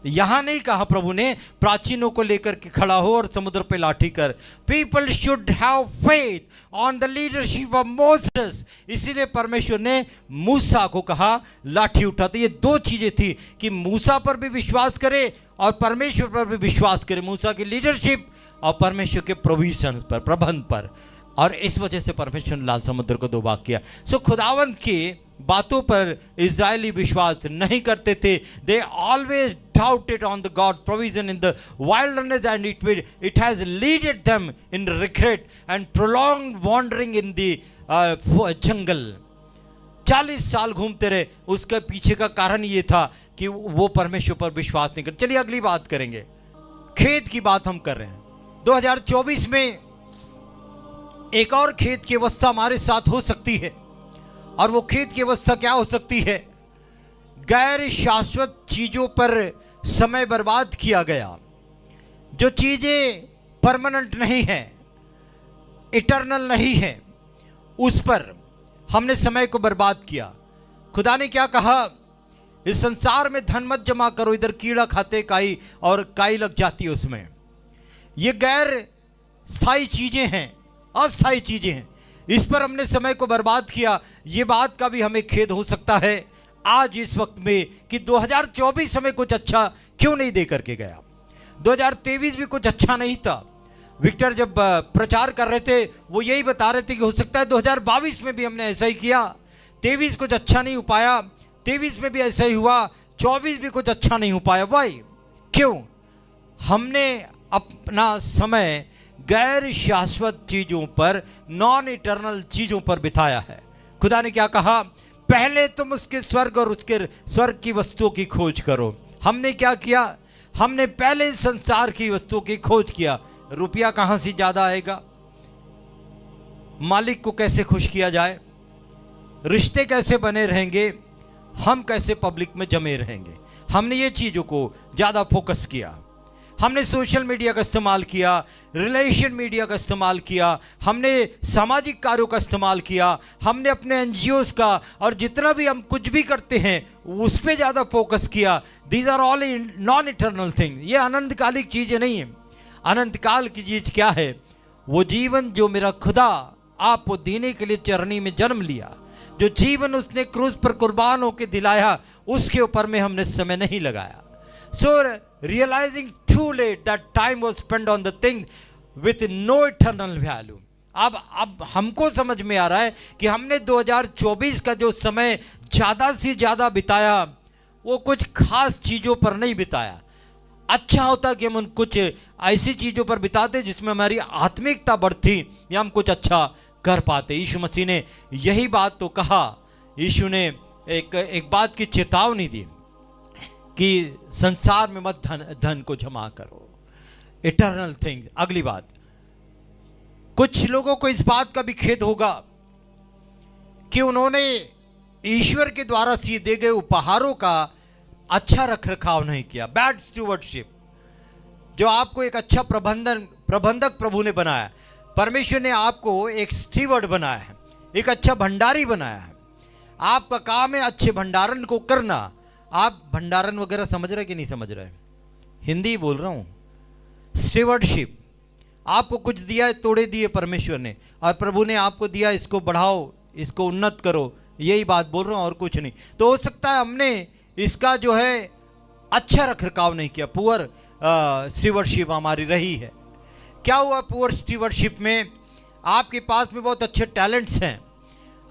यहां नहीं कहा प्रभु ने प्राचीनों को लेकर के खड़ा हो और समुद्र पे लाठी कर। People should have faith on the leadership of Moses. इसीलिए परमेश्वर ने मूसा को कहा लाठी उठा। तो ये दो चीजें थी कि मूसा पर भी विश्वास करे और परमेश्वर पर भी विश्वास करे, मूसा की लीडरशिप और परमेश्वर के प्रोविजन पर, प्रबंध पर। और इस वजह से परमेश्वर ने लाल समुद्र को दो भाग किया। सो खुदावंत की बातों पर इजरायली विश्वास नहीं करते थे। They always doubted on the God's provision in the wilderness, and it has led them in regret and prolonged wandering in the jungle. 40 साल घूमते रहे। उसके पीछे का कारण ये था कि वो परमेश्वर पर विश्वास नहीं करते। चलिए अगली बात करेंगे, खेद की बात हम कर रहे हैं। 2024 में एक और खेद की अवस्था हमारे साथ हो सकती है, और वो खेद की अवस्था क्या हो सकती है? गैर शाश्वत चीजों पर समय बर्बाद किया गया। जो चीजें परमानेंट नहीं है, इटर्नल नहीं है, उस पर हमने समय को बर्बाद किया। खुदा ने क्या कहा? इस संसार में धन मत जमा करो, इधर कीड़ा खाते काई और काई लग जाती है उसमें। ये गैर स्थायी चीजें हैं, अस्थायी चीजें हैं, इस पर हमने समय को बर्बाद किया। ये बात का भी हमें खेद हो सकता है आज इस वक्त में कि 2024 हमें कुछ अच्छा क्यों नहीं दे करके गया। 2023 भी कुछ अच्छा नहीं था। विक्टर जब प्रचार कर रहे थे वो यही बता रहे थे कि हो सकता है 2022 में भी हमने ऐसा ही किया, 23 कुछ अच्छा नहीं हो पाया, 23 में भी ऐसा ही हुआ, 24 भी कुछ अच्छा नहीं हो पाया। भाई क्यों? हमने अपना समय गैर शाश्वत चीजों पर, नॉन इटर्नल चीजों पर बिताया है। खुदा ने क्या कहा? पहले तुम उसके स्वर्ग और उसके स्वर्ग की वस्तुओं की खोज करो। हमने क्या किया? हमने पहले संसार की वस्तुओं की खोज किया। रुपया कहां से ज्यादा आएगा, मालिक को कैसे खुश किया जाए, रिश्ते कैसे बने रहेंगे, हम कैसे पब्लिक में जमे रहेंगे, हमने ये चीजों को ज्यादा फोकस किया। हमने सोशल मीडिया का इस्तेमाल किया, रिलेशन मीडिया का इस्तेमाल किया, हमने सामाजिक कार्यों का इस्तेमाल किया, हमने अपने एनजीओस का और जितना भी हम कुछ भी करते हैं उस पर ज़्यादा फोकस किया। These are all non eternal thing. ये अनंतकालिक चीज़ें नहीं है। अनंतकाल की चीज़ क्या है? वो जीवन जो मेरा खुदा आपको देने के लिए चरनी में जन्म लिया, जो जीवन उसने क्रूस पर कुर्बान होकर दिलाया, उसके ऊपर में हमने समय नहीं लगाया। So realizing too late that time was spent on the thing with no eternal value. अब हमको समझ में आ रहा है कि हमने 2024 का जो समय ज़्यादा से ज़्यादा बिताया वो कुछ खास चीज़ों पर नहीं बिताया। अच्छा होता कि हम उन कुछ ऐसी चीज़ों पर बिताते जिसमें हमारी आत्मिकता बढ़ती या हम कुछ अच्छा कर पाते। यीशु मसीह ने यही बात तो कहा। यीशु ने एक बात की चेतावनी दी कि संसार में मत धन को जमा करो, इटर्नल थिंग। अगली बात, कुछ लोगों को इस बात का भी खेद होगा कि उन्होंने ईश्वर के द्वारा दिए गए उपहारों का अच्छा रख रखाव नहीं किया। बैड स्टूवर्डशिप। जो आपको एक अच्छा प्रबंधक प्रभु ने बनाया, परमेश्वर ने आपको एक स्टीवर्ड बनाया है, एक अच्छा भंडारी बनाया है। आपका काम है अच्छे भंडारण को करना। आप भंडारण वगैरह समझ रहे कि नहीं समझ रहे? हिंदी बोल रहा हूँ। स्टीवर्डशिप। आपको कुछ दिया है, तोड़े दिए परमेश्वर ने, और प्रभु ने आपको दिया, इसको बढ़ाओ, इसको उन्नत करो। यही बात बोल रहा हूँ और कुछ नहीं। तो हो सकता है हमने इसका जो है अच्छा रख रखाव नहीं किया। पुअर स्टीवर्डशिप हमारी रही है। क्या हुआ पुअर स्टीवर्डशिप में? आपके पास में बहुत अच्छे टैलेंट्स हैं,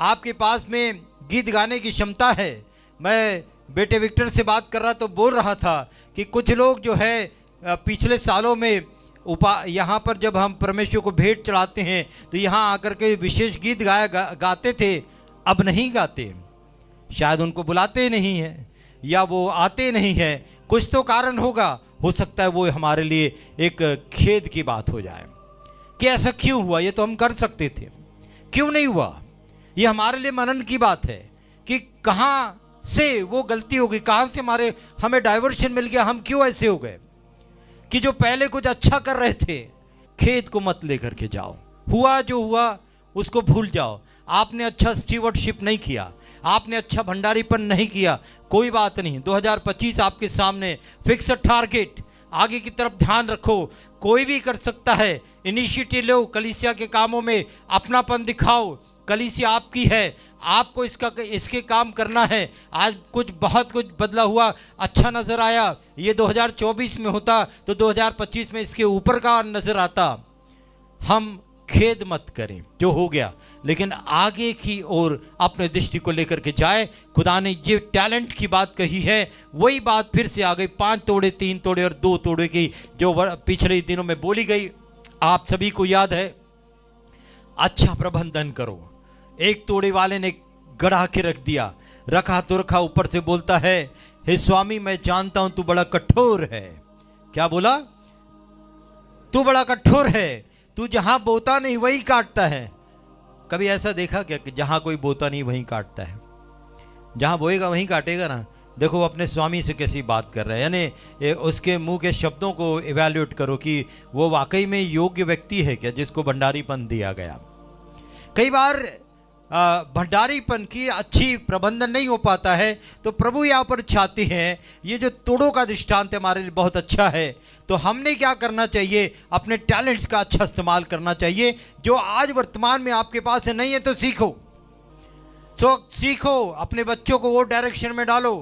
आपके पास में गीत गाने की क्षमता है। मैं बेटे विक्टर से बात कर रहा तो बोल रहा था कि कुछ लोग जो है पिछले सालों में यहाँ पर जब हम परमेश्वर को भेंट चढ़ाते हैं तो यहाँ आकर के विशेष गीत गाते थे, अब नहीं गाते। शायद उनको बुलाते नहीं हैं या वो आते नहीं हैं। कुछ तो कारण होगा। हो सकता है वो हमारे लिए एक खेद की बात हो जाए कि ऐसा क्यों हुआ। ये तो हम कर सकते थे, क्यों नहीं हुआ? ये हमारे लिए मनन की बात है कि कहाँ से वो गलती हो गई, कहाँ से हमें डाइवर्शन मिल गया, हम क्यों ऐसे हो गए कि जो पहले कुछ अच्छा कर रहे थे। खेद को मत लेकर के जाओ। हुआ जो हुआ उसको भूल जाओ। आपने अच्छा स्टीवर्डशिप नहीं किया, आपने अच्छा भंडारीपन नहीं किया, कोई बात नहीं। 2025 आपके सामने फिक्स टारगेट, आगे की तरफ ध्यान रखो। कोई भी कर सकता है। इनिशिएटिव लो, कलीसिया के कामों में अपनापन दिखाओ। कलीसिया आपकी है, आपको इसके काम करना है। आज बहुत कुछ बदला हुआ, अच्छा नज़र आया। ये 2024 में होता तो 2025 में इसके ऊपर का नज़र आता। हम खेद मत करें जो हो गया, लेकिन आगे की ओर अपने दृष्टि को लेकर के जाए। खुदा ने ये टैलेंट की बात कही है, वही बात फिर से आ गई। 5 तोड़े, 3 तोड़े और 2 तोड़े की जो पिछले दिनों में बोली गई, आप सभी को याद है। अच्छा प्रबंधन करो। 1 तोड़े वाले ने गड़ा के रख दिया। रखा तो रखा, ऊपर से बोलता है, हे स्वामी मैं जानता हूं तू बड़ा कठोर है। क्या बोला? तू बड़ा कठोर है, तू जहां बोता नहीं वहीं काटता है। कभी ऐसा देखा क्या कि जहां कोई बोता नहीं वहीं काटता है? जहां बोएगा वहीं काटेगा ना। देखो वो अपने स्वामी से कैसी बात कर रहा है, यानी उसके मुंह के शब्दों को इवैल्यूएट करो कि वो वाकई में योग्य व्यक्ति है क्या जिसको भंडारीपन दिया गया। कई बार भंडारीपन की अच्छी प्रबंधन नहीं हो पाता है, तो प्रभु यहाँ पर चाहते हैं, ये जो तोड़ों का दृष्टांत हमारे लिए बहुत अच्छा है। तो हमने क्या करना चाहिए? अपने टैलेंट्स का अच्छा इस्तेमाल करना चाहिए। जो आज वर्तमान में आपके पास है नहीं है तो सीखो, सीखो, अपने बच्चों को वो डायरेक्शन में डालो,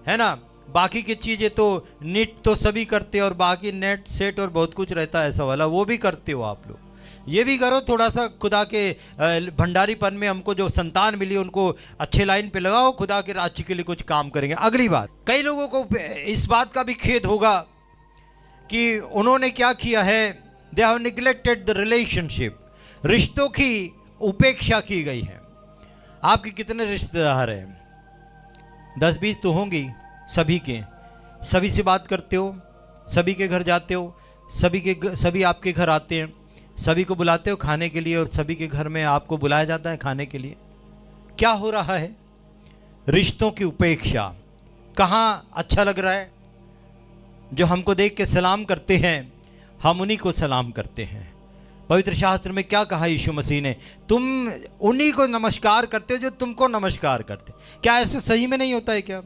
है ना। बाकी की चीज़ें तो नीट तो सभी करते हैं, और बाकी नेट सेट और बहुत कुछ रहता है ऐसा वाला, वो भी करते हो आप लोग। ये भी करो, थोड़ा सा खुदा के भंडारीपन में हमको जो संतान मिली उनको अच्छे लाइन पे लगाओ, खुदा के राज्य के लिए कुछ काम करेंगे। अगली बात, कई लोगों को इस बात का भी खेद होगा कि उन्होंने क्या किया है, they have neglected the relationship, रिश्तों की उपेक्षा की गई है। आपके कितने रिश्तेदार हैं? 10-20 तो होंगी, सभी के, सभी से बात करते हो, सभी के घर जाते हो, सभी आपके घर आते हैं, सभी को बुलाते हो खाने के लिए, और सभी के घर में आपको बुलाया जाता है खाने के लिए। क्या हो रहा है? रिश्तों की उपेक्षा। कहाँ अच्छा लग रहा है? जो हमको देख के सलाम करते हैं, हम उन्हीं को सलाम करते हैं। पवित्र शास्त्र में क्या कहा यीशु मसीह ने? तुम उन्हीं को नमस्कार करते हो जो तुमको नमस्कार करते। क्या ऐसा सही में नहीं होता है क्या?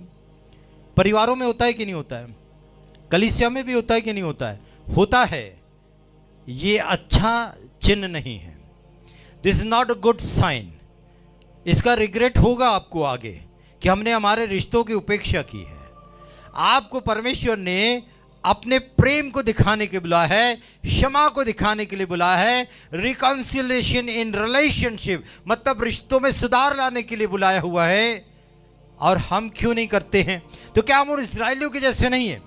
परिवारों में होता है कि नहीं होता है? कलीसिया में भी होता है कि नहीं होता है? होता है। ये अच्छा चिन्ह नहीं है। This is not a good sign. इसका रिग्रेट होगा आपको आगे कि हमने हमारे रिश्तों की उपेक्षा की है। आपको परमेश्वर ने अपने प्रेम को दिखाने के बुलाया है, क्षमा को दिखाने के लिए बुलाया है, रिकॉन्सिलिएशन इन रिलेशनशिप, मतलब रिश्तों में सुधार लाने के लिए बुलाया हुआ है। और हम क्यों नहीं करते हैं? तो क्या हम उन इस्राएलियों के जैसे नहीं है?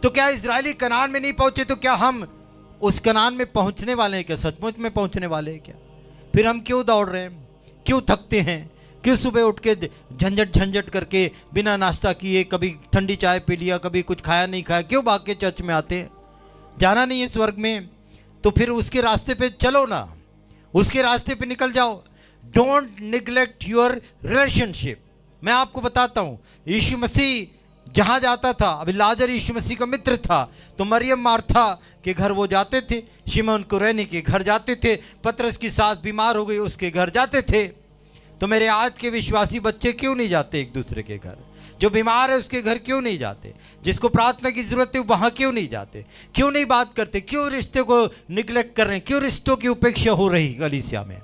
तो क्या इस्राएली कनान में नहीं पहुंचे, तो क्या हम उस कनान में पहुंचने वाले हैं क्या? सचमुच में पहुंचने वाले हैं क्या? फिर हम क्यों दौड़ रहे हैं? क्यों थकते हैं? क्यों सुबह उठ के झंझट करके बिना नाश्ता किए, कभी ठंडी चाय पी लिया, कभी कुछ खाया नहीं खाया, क्यों भाग के चर्च में आते हैं? जाना नहीं है स्वर्ग में, तो फिर उसके रास्ते पे चलो ना, उसके रास्ते पे निकल जाओ। Don't neglect your relationship. मैं आपको बताता हूँ, यीशु मसीह जहाँ जाता था, अभी लाजर यीशु मसीह का मित्र था, तो मरियम मार्था के घर वो जाते थे, शिमोन कुरैनी के घर जाते थे, पतरस की सास बीमार हो गई उसके घर जाते थे। तो मेरे आज के विश्वासी बच्चे क्यों नहीं जाते एक दूसरे के घर? जो बीमार है उसके घर क्यों नहीं जाते? जिसको प्रार्थना की जरूरत है वहाँ क्यों नहीं जाते? क्यों नहीं बात करते? क्यों रिश्ते को निग्लेक्ट कर रहे हैं? क्यों रिश्तों की उपेक्षा हो रही कलीसिया में?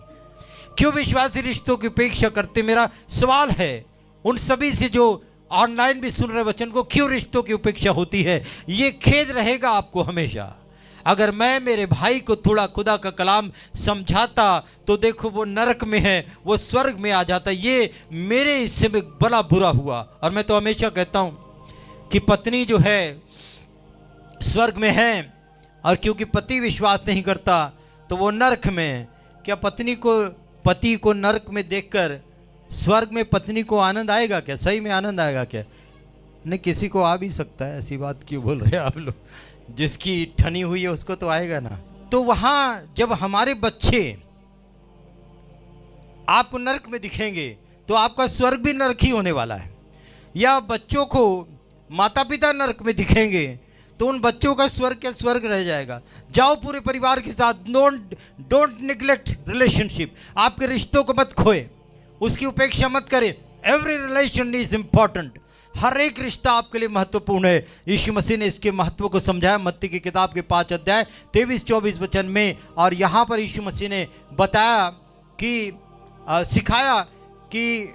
क्यों विश्वासी रिश्तों की उपेक्षा करते? मेरा सवाल है उन सभी से जो ऑनलाइन भी सुन रहे वचन को, क्यों रिश्तों की उपेक्षा होती है? ये खेद रहेगा आपको हमेशा। अगर मैं मेरे भाई को थोड़ा खुदा का कलाम समझाता तो देखो वो नरक में है, वो स्वर्ग में आ जाता। ये मेरे हिस्से में बड़ा बुरा हुआ। और मैं तो हमेशा कहता हूँ कि पत्नी जो है स्वर्ग में है, और क्योंकि पति विश्वास नहीं करता तो वो नरक में है। क्या पति को नरक में देखकर स्वर्ग में पत्नी को आनंद आएगा क्या? सही में आनंद आएगा क्या? नहीं, किसी को आ भी सकता है। ऐसी बात क्यों बोल रहे हैं आप लोग? जिसकी ठनी हुई है उसको तो आएगा ना। तो वहां जब हमारे बच्चे आपको नरक में दिखेंगे तो आपका स्वर्ग भी नरक ही होने वाला है। या बच्चों को माता पिता नरक में दिखेंगे तो उन बच्चों का स्वर्ग क्या स्वर्ग रह जाएगा। जाओ पूरे परिवार के साथ, डोंट निग्लेक्ट रिलेशनशिप। आपके रिश्तों को मत खोए, उसकी उपेक्षा मत करें। Every relation is important. हर एक रिश्ता आपके लिए महत्वपूर्ण है। यीशु मसीह ने इसके महत्व को समझाया मत्ती की किताब के 5 अध्याय 23-24 वचन में। और यहाँ पर यीशु मसीह ने बताया कि सिखाया कि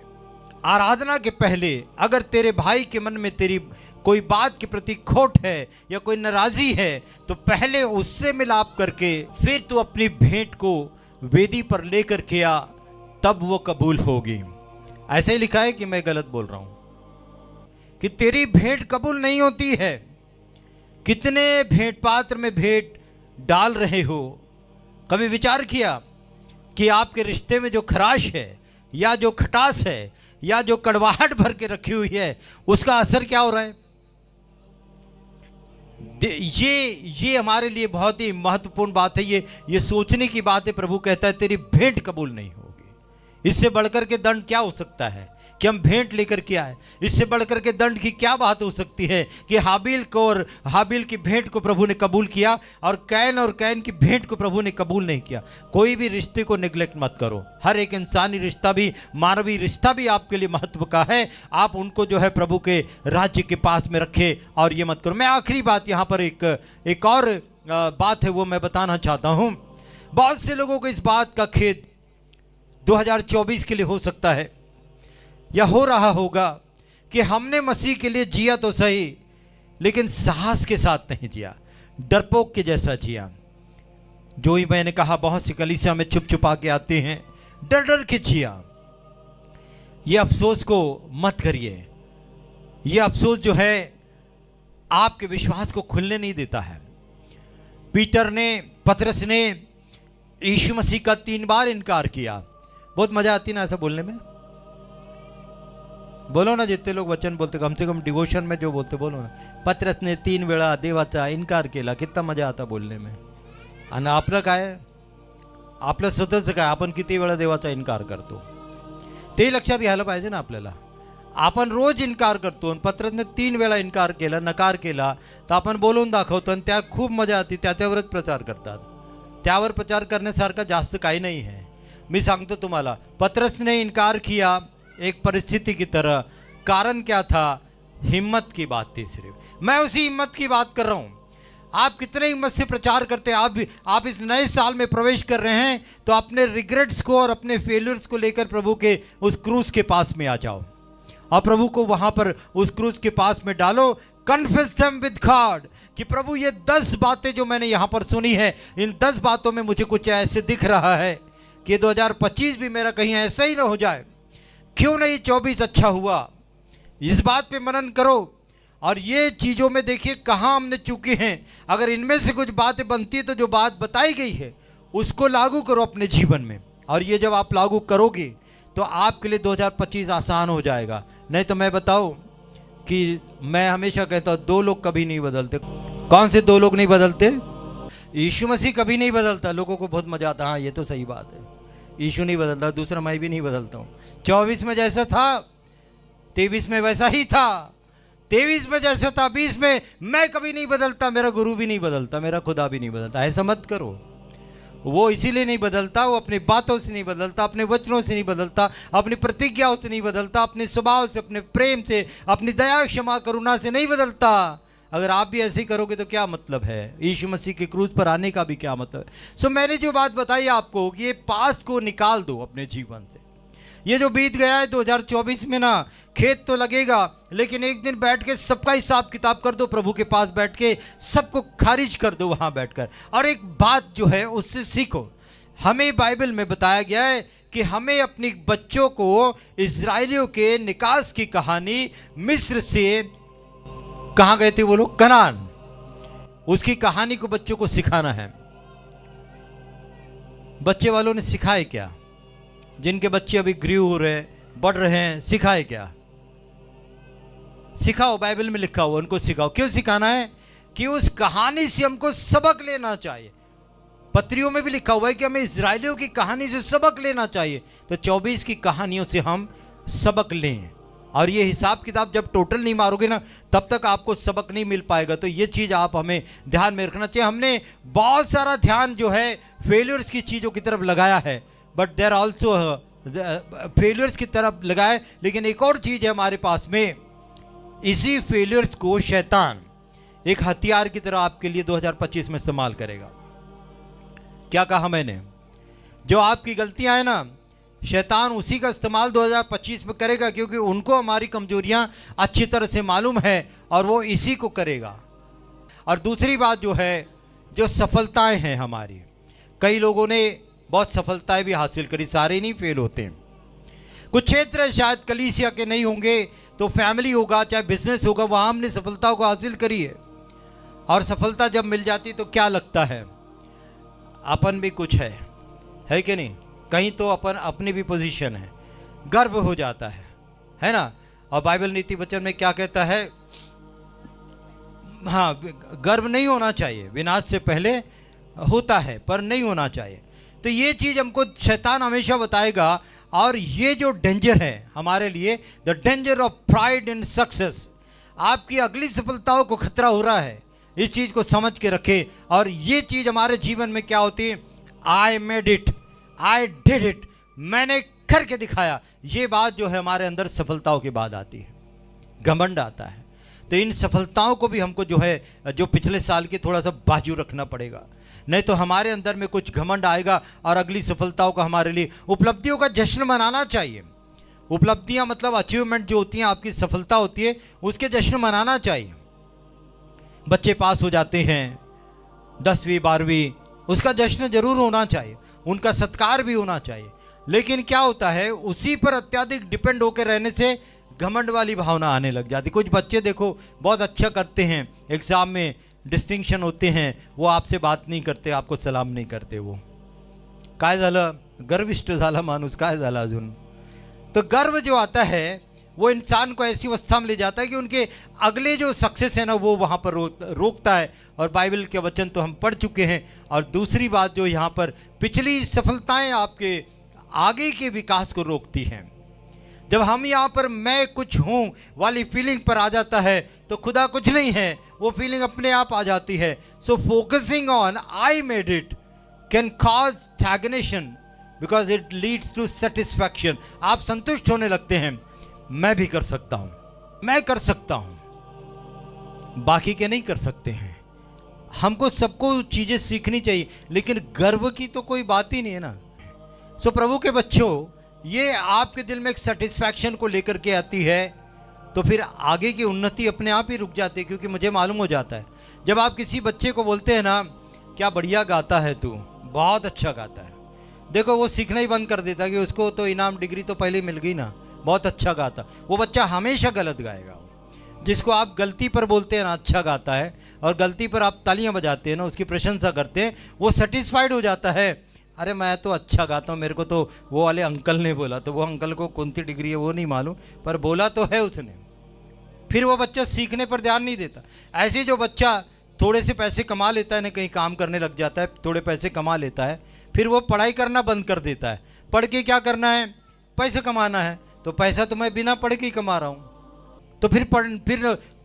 आराधना के पहले अगर तेरे भाई के मन में तेरी कोई बात के प्रति खोट है या कोई नाराजी है तो पहले उससे मिलाप करके फिर तू अपनी भेंट को वेदी पर लेकर के आ, तब वो कबूल होगी। ऐसे ही लिखा है कि मैं गलत बोल रहा हूं? कि तेरी भेंट कबूल नहीं होती है। कितने भेंट पात्र में भेंट डाल रहे हो? कभी विचार किया कि आपके रिश्ते में जो खराश है, या जो खटास है या जो कड़वाहट भर के रखी हुई है, उसका असर क्या हो रहा है? ये हमारे लिए बहुत ही महत्वपूर्ण बात है। ये सोचने की बात है। प्रभु कहता है तेरी भेंट कबूल नहीं होगी। इससे बढ़कर के दंड क्या हो सकता है कि हम भेंट लेकर के आए? इससे बढ़कर के दंड की क्या बात हो सकती है कि हाबिल को और हाबिल की भेंट को प्रभु ने कबूल किया और कैन की भेंट को प्रभु ने कबूल नहीं किया। कोई भी रिश्ते को निगलेक्ट मत करो। हर एक इंसानी रिश्ता भी, मानवीय रिश्ता भी आपके लिए महत्व का है। आप उनको जो है प्रभु के राज्य के पास में रखे और ये मत करो। मैं आखिरी बात यहाँ पर एक और बात है वो मैं बताना चाहता हूँ। बहुत से लोगों को इस बात का खेद 2024 के लिए हो सकता है या हो रहा होगा कि हमने मसीह के लिए जिया तो सही, लेकिन साहस के साथ नहीं जिया, डरपोक के जैसा जिया। जो ही मैंने कहा, बहुत सी कलीसिया में छुप छुपा के आते हैं, डर डर के जिया। ये अफसोस को मत करिए। ये अफसोस जो है आपके विश्वास को खुलने नहीं देता है। पतरस ने यीशु मसीह का 3 बार इनकार किया। बहुत मजा आती ना ऐसा बोलने में। बोलो ना, जितने लोग वचन बोलते, कम से कम डिवोशन में जो बोलते बोलो ना। पतरस ने 3 वेळा देवाचा इन्कार केला। कितना मजा आता बोलणे में। आणि आपलं काय, आपलं स्वतःचं काय, आपण किती वेळा देवाचा इन्कार करतो ते लक्षात घ्यायला पाहिजे ना आपल्याला। आपण रोज इन्कार करतो। पतरसने 3 वेळा इन्कार केला, नकार केला, तर आपण बोलून दाखवतो आणि त्या खूप मजा आती, त्याच्यावरच प्रचार करतात। त्यावर प्रचार करण्यासारखं जास्त काही नाही है। मी सांगतो तुम्हाला, पतरस ने इनकार किया एक परिस्थिति की तरह। कारण क्या था? हिम्मत की बात थी सिर्फ। मैं उसी हिम्मत की बात कर रहा हूं। आप कितने हिम्मत से प्रचार करते हैं। आप इस नए साल में प्रवेश कर रहे हैं तो अपने रिग्रेट्स को और अपने फेलियर्स को लेकर प्रभु के उस क्रूस के पास में आ जाओ और प्रभु को वहां पर उस क्रूस के पास में डालो। कन्फेस देम विद गॉड कि प्रभु ये 10 बातें जो मैंने यहां पर सुनी है, इन 10 बातों में मुझे कुछ ऐसे दिख रहा है कि 2025 भी मेरा कहीं ऐसा ही ना हो जाए। क्यों नहीं 24 अच्छा हुआ? इस बात पे मनन करो और ये चीज़ों में देखिए कहाँ हमने चूके हैं। अगर इनमें से कुछ बातें बनती है तो जो बात बताई गई है उसको लागू करो अपने जीवन में। और ये जब आप लागू करोगे तो आपके लिए 2025 आसान हो जाएगा। नहीं तो मैं बताऊं कि मैं हमेशा कहता हूँ 2 लोग कभी नहीं बदलते। कौन से 2 लोग नहीं बदलते? यीशु मसीह कभी नहीं बदलता। लोगों को बहुत मजा आता, हाँ ये तो सही बात है, यीशु नहीं बदलता, दूसरा मैं भी नहीं बदलता हूँ। 24 में जैसा था 23 में वैसा ही था, 23 में जैसा था 20 में मैं कभी नहीं बदलता, मेरा गुरु भी नहीं बदलता, मेरा खुदा भी नहीं बदलता। ऐसा मत करो। वो इसीलिए नहीं बदलता, वो अपनी बातों से नहीं बदलता, अपने वचनों से नहीं बदलता, अपनी प्रतिज्ञाओं से नहीं बदलता, अपने स्वभाव से, अपने प्रेम से, अपनी दया क्षमा करुणा से नहीं बदलता। अगर आप भी ऐसे ही करोगे तो क्या मतलब है? यीशु मसीह के क्रूज पर आने का भी क्या मतलब है? सो मैंने जो बात बताई आपको कि ये पास्ट को निकाल दो अपने जीवन से। ये जो बीत गया है 2024 में ना, खेत तो लगेगा, लेकिन एक दिन बैठ के सबका हिसाब किताब कर दो। प्रभु के पास बैठ के सबको खारिज कर दो वहाँ बैठकर। और एक बात जो है उससे सीखो। हमें बाइबल में बताया गया है कि हमें अपने बच्चों को इजराइलियों के निकास की कहानी, मिस्र से कहाँ गए थे वो लोग, कनान, उसकी कहानी को बच्चों को सिखाना है। बच्चे वालों ने सिखाए क्या? जिनके बच्चे अभी ग्रू हो रहे हैं, बढ़ रहे हैं, सिखाए क्या? सिखाओ। बाइबल में लिखा हुआ, उनको सिखाओ। क्यों सिखाना है? कि उस कहानी से हमको सबक लेना चाहिए। पत्रियों में भी लिखा हुआ है कि हमें इजराइलियों की कहानी से सबक लेना चाहिए। तो 24 की कहानियों से हम सबक लें। और ये हिसाब किताब जब टोटल नहीं मारोगे ना, तब तक आपको सबक नहीं मिल पाएगा। तो ये चीज़ आप हमें ध्यान में रखना चाहिए। हमने बहुत सारा ध्यान जो है फेलियर्स की चीज़ों की तरफ लगाया है, बट देयर ऑल्सो फेलियर्स की तरफ लगाए। लेकिन एक और चीज़ है हमारे पास में, इसी फेलियर्स को शैतान एक हथियार की तरह आपके लिए 2025 में इस्तेमाल करेगा। क्या कहा मैंने? जो आपकी गलतियां हैं ना, शैतान उसी का इस्तेमाल 2025 में करेगा, क्योंकि उनको हमारी कमजोरियां अच्छी तरह से मालूम है और वो इसी को करेगा। और दूसरी बात जो है, जो सफलताएं हैं हमारी, कई लोगों ने बहुत सफलताएं भी हासिल करी, सारे नहीं फेल होते हैं। कुछ क्षेत्र शायद कलीसिया के नहीं होंगे, तो फैमिली होगा, चाहे बिजनेस होगा, वहाँ हमने सफलताओं को हासिल करी है। और सफलता जब मिल जाती तो क्या लगता है, अपन भी कुछ है कि नहीं? कहीं तो अपन अपनी भी पोजीशन है। गर्व हो जाता है ना। और बाइबल नीति वचन में क्या कहता है, हाँ, गर्व नहीं होना चाहिए, विनाश से पहले होता है पर नहीं होना चाहिए। तो ये चीज हमको शैतान हमेशा बताएगा। और ये जो डेंजर है हमारे लिए, the danger of pride in success, आपकी अगली सफलताओं को खतरा हो रहा है, इस चीज को समझ के रखे। और ये चीज हमारे जीवन में क्या होती है, आई made it, I did it, मैंने करके दिखाया, ये बात जो है हमारे अंदर सफलताओं के बाद आती है, घमंड आता है। तो इन सफलताओं को भी हमको जो है, जो पिछले साल की थोड़ा सा बाजू रखना पड़ेगा, नहीं तो हमारे अंदर में कुछ घमंड आएगा और अगली सफलताओं का हमारे लिए, उपलब्धियों का जश्न मनाना चाहिए। उपलब्धियां मतलब अचीवमेंट जो होती हैं, आपकी सफलता होती है, उसके जश्न मनाना चाहिए। बच्चे पास हो जाते हैं 10वीं 12वीं, उसका जश्न जरूर होना चाहिए, उनका सत्कार भी होना चाहिए। लेकिन क्या होता है, उसी पर अत्यधिक डिपेंड होकर रहने से घमंड वाली भावना आने लग जाती। कुछ बच्चे देखो बहुत अच्छा करते हैं, एग्जाम में डिस्टिंक्शन होते हैं, वो आपसे बात नहीं करते, आपको सलाम नहीं करते, वो काय झालं, गर्विष्ठ झाला माणूस, काय झाला अजून। तो गर्व जो आता है वो इंसान को ऐसी अवस्था में ले जाता है कि उनके अगले जो सक्सेस है ना, वो वहाँ पर रोकता है। और बाइबल के वचन तो हम पढ़ चुके हैं। और दूसरी बात जो यहाँ पर, पिछली सफलताएं आपके आगे के विकास को रोकती हैं। जब हम यहाँ पर मैं कुछ हूँ वाली फीलिंग पर आ जाता है, तो खुदा कुछ नहीं है, वो फीलिंग अपने आप आ जाती है। So focusing on I made it can cause stagnation because it leads to satisfaction. आप संतुष्ट होने लगते हैं, मैं भी कर सकता हूं, मैं कर सकता हूं, बाकी के नहीं कर सकते हैं। हमको सबको चीजें सीखनी चाहिए, लेकिन गर्व की तो कोई बात ही नहीं है ना। सो प्रभु के बच्चों, ये आपके दिल में एक सेटिस्फैक्शन को लेकर के आती है, तो फिर आगे की उन्नति अपने आप ही रुक जाती है। क्योंकि मुझे मालूम हो जाता है, जब आप किसी बच्चे को बोलते हैं ना, क्या बढ़िया गाता है तू, बहुत अच्छा गाता है, देखो वो सीखना ही बंद कर देता है कि उसको तो इनाम डिग्री तो पहले मिल गई ना, बहुत अच्छा गाता। वो बच्चा हमेशा गलत गाएगा। जिसको आप गलती पर बोलते हैं ना अच्छा गाता है, और गलती पर आप तालियां बजाते हैं ना, उसकी प्रशंसा करते हैं, वो सेटिस्फाइड हो जाता है, अरे मैं तो अच्छा गाता हूँ, मेरे को तो वो वाले अंकल ने बोला। तो वो अंकल को कौन सी डिग्री है वो नहीं मालूम, पर बोला तो है उसने। फिर वो बच्चा सीखने पर ध्यान नहीं देता। ऐसे जो बच्चा थोड़े से पैसे कमा लेता है ना, कहीं काम करने लग जाता है, थोड़े पैसे कमा लेता है, फिर वो पढ़ाई करना बंद कर देता है। पढ़ के क्या करना है, पैसे कमाना है, तो पैसा तो मैं बिना पढ़ के ही कमा रहा हूँ, तो फिर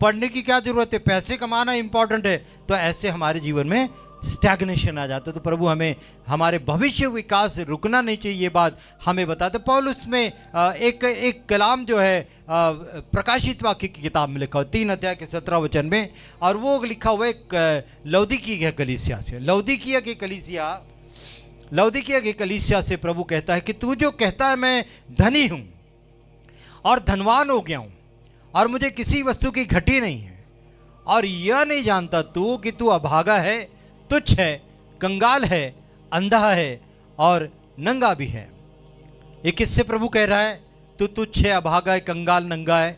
पढ़ने की क्या जरूरत है, पैसे कमाना इंपॉर्टेंट है। तो ऐसे हमारे जीवन में स्टैग्नेशन आ जाता है। तो प्रभु हमें हमारे भविष्य विकास से रुकना नहीं चाहिए, ये बात हमें बताते। पौलुस में एक कलाम जो है प्रकाशित वाक्य की किताब में लिखा हुआ 3 अध्याय के 17 वचन में, और वो लिखा हुआ एक लौदीकिया कलीसिया से। लौदीकिया की कलीसिया से प्रभु कहता है कि तू जो कहता है मैं धनी हूँ और धनवान हो गया हूँ और मुझे किसी वस्तु की घटी नहीं है, और यह नहीं जानता तू कि तू अभागा है, तुच्छ है, कंगाल है, अंधा है और नंगा भी है। ये किससे प्रभु कह रहा है, तू तुच्छ है, अभागा है, कंगाल, नंगा है।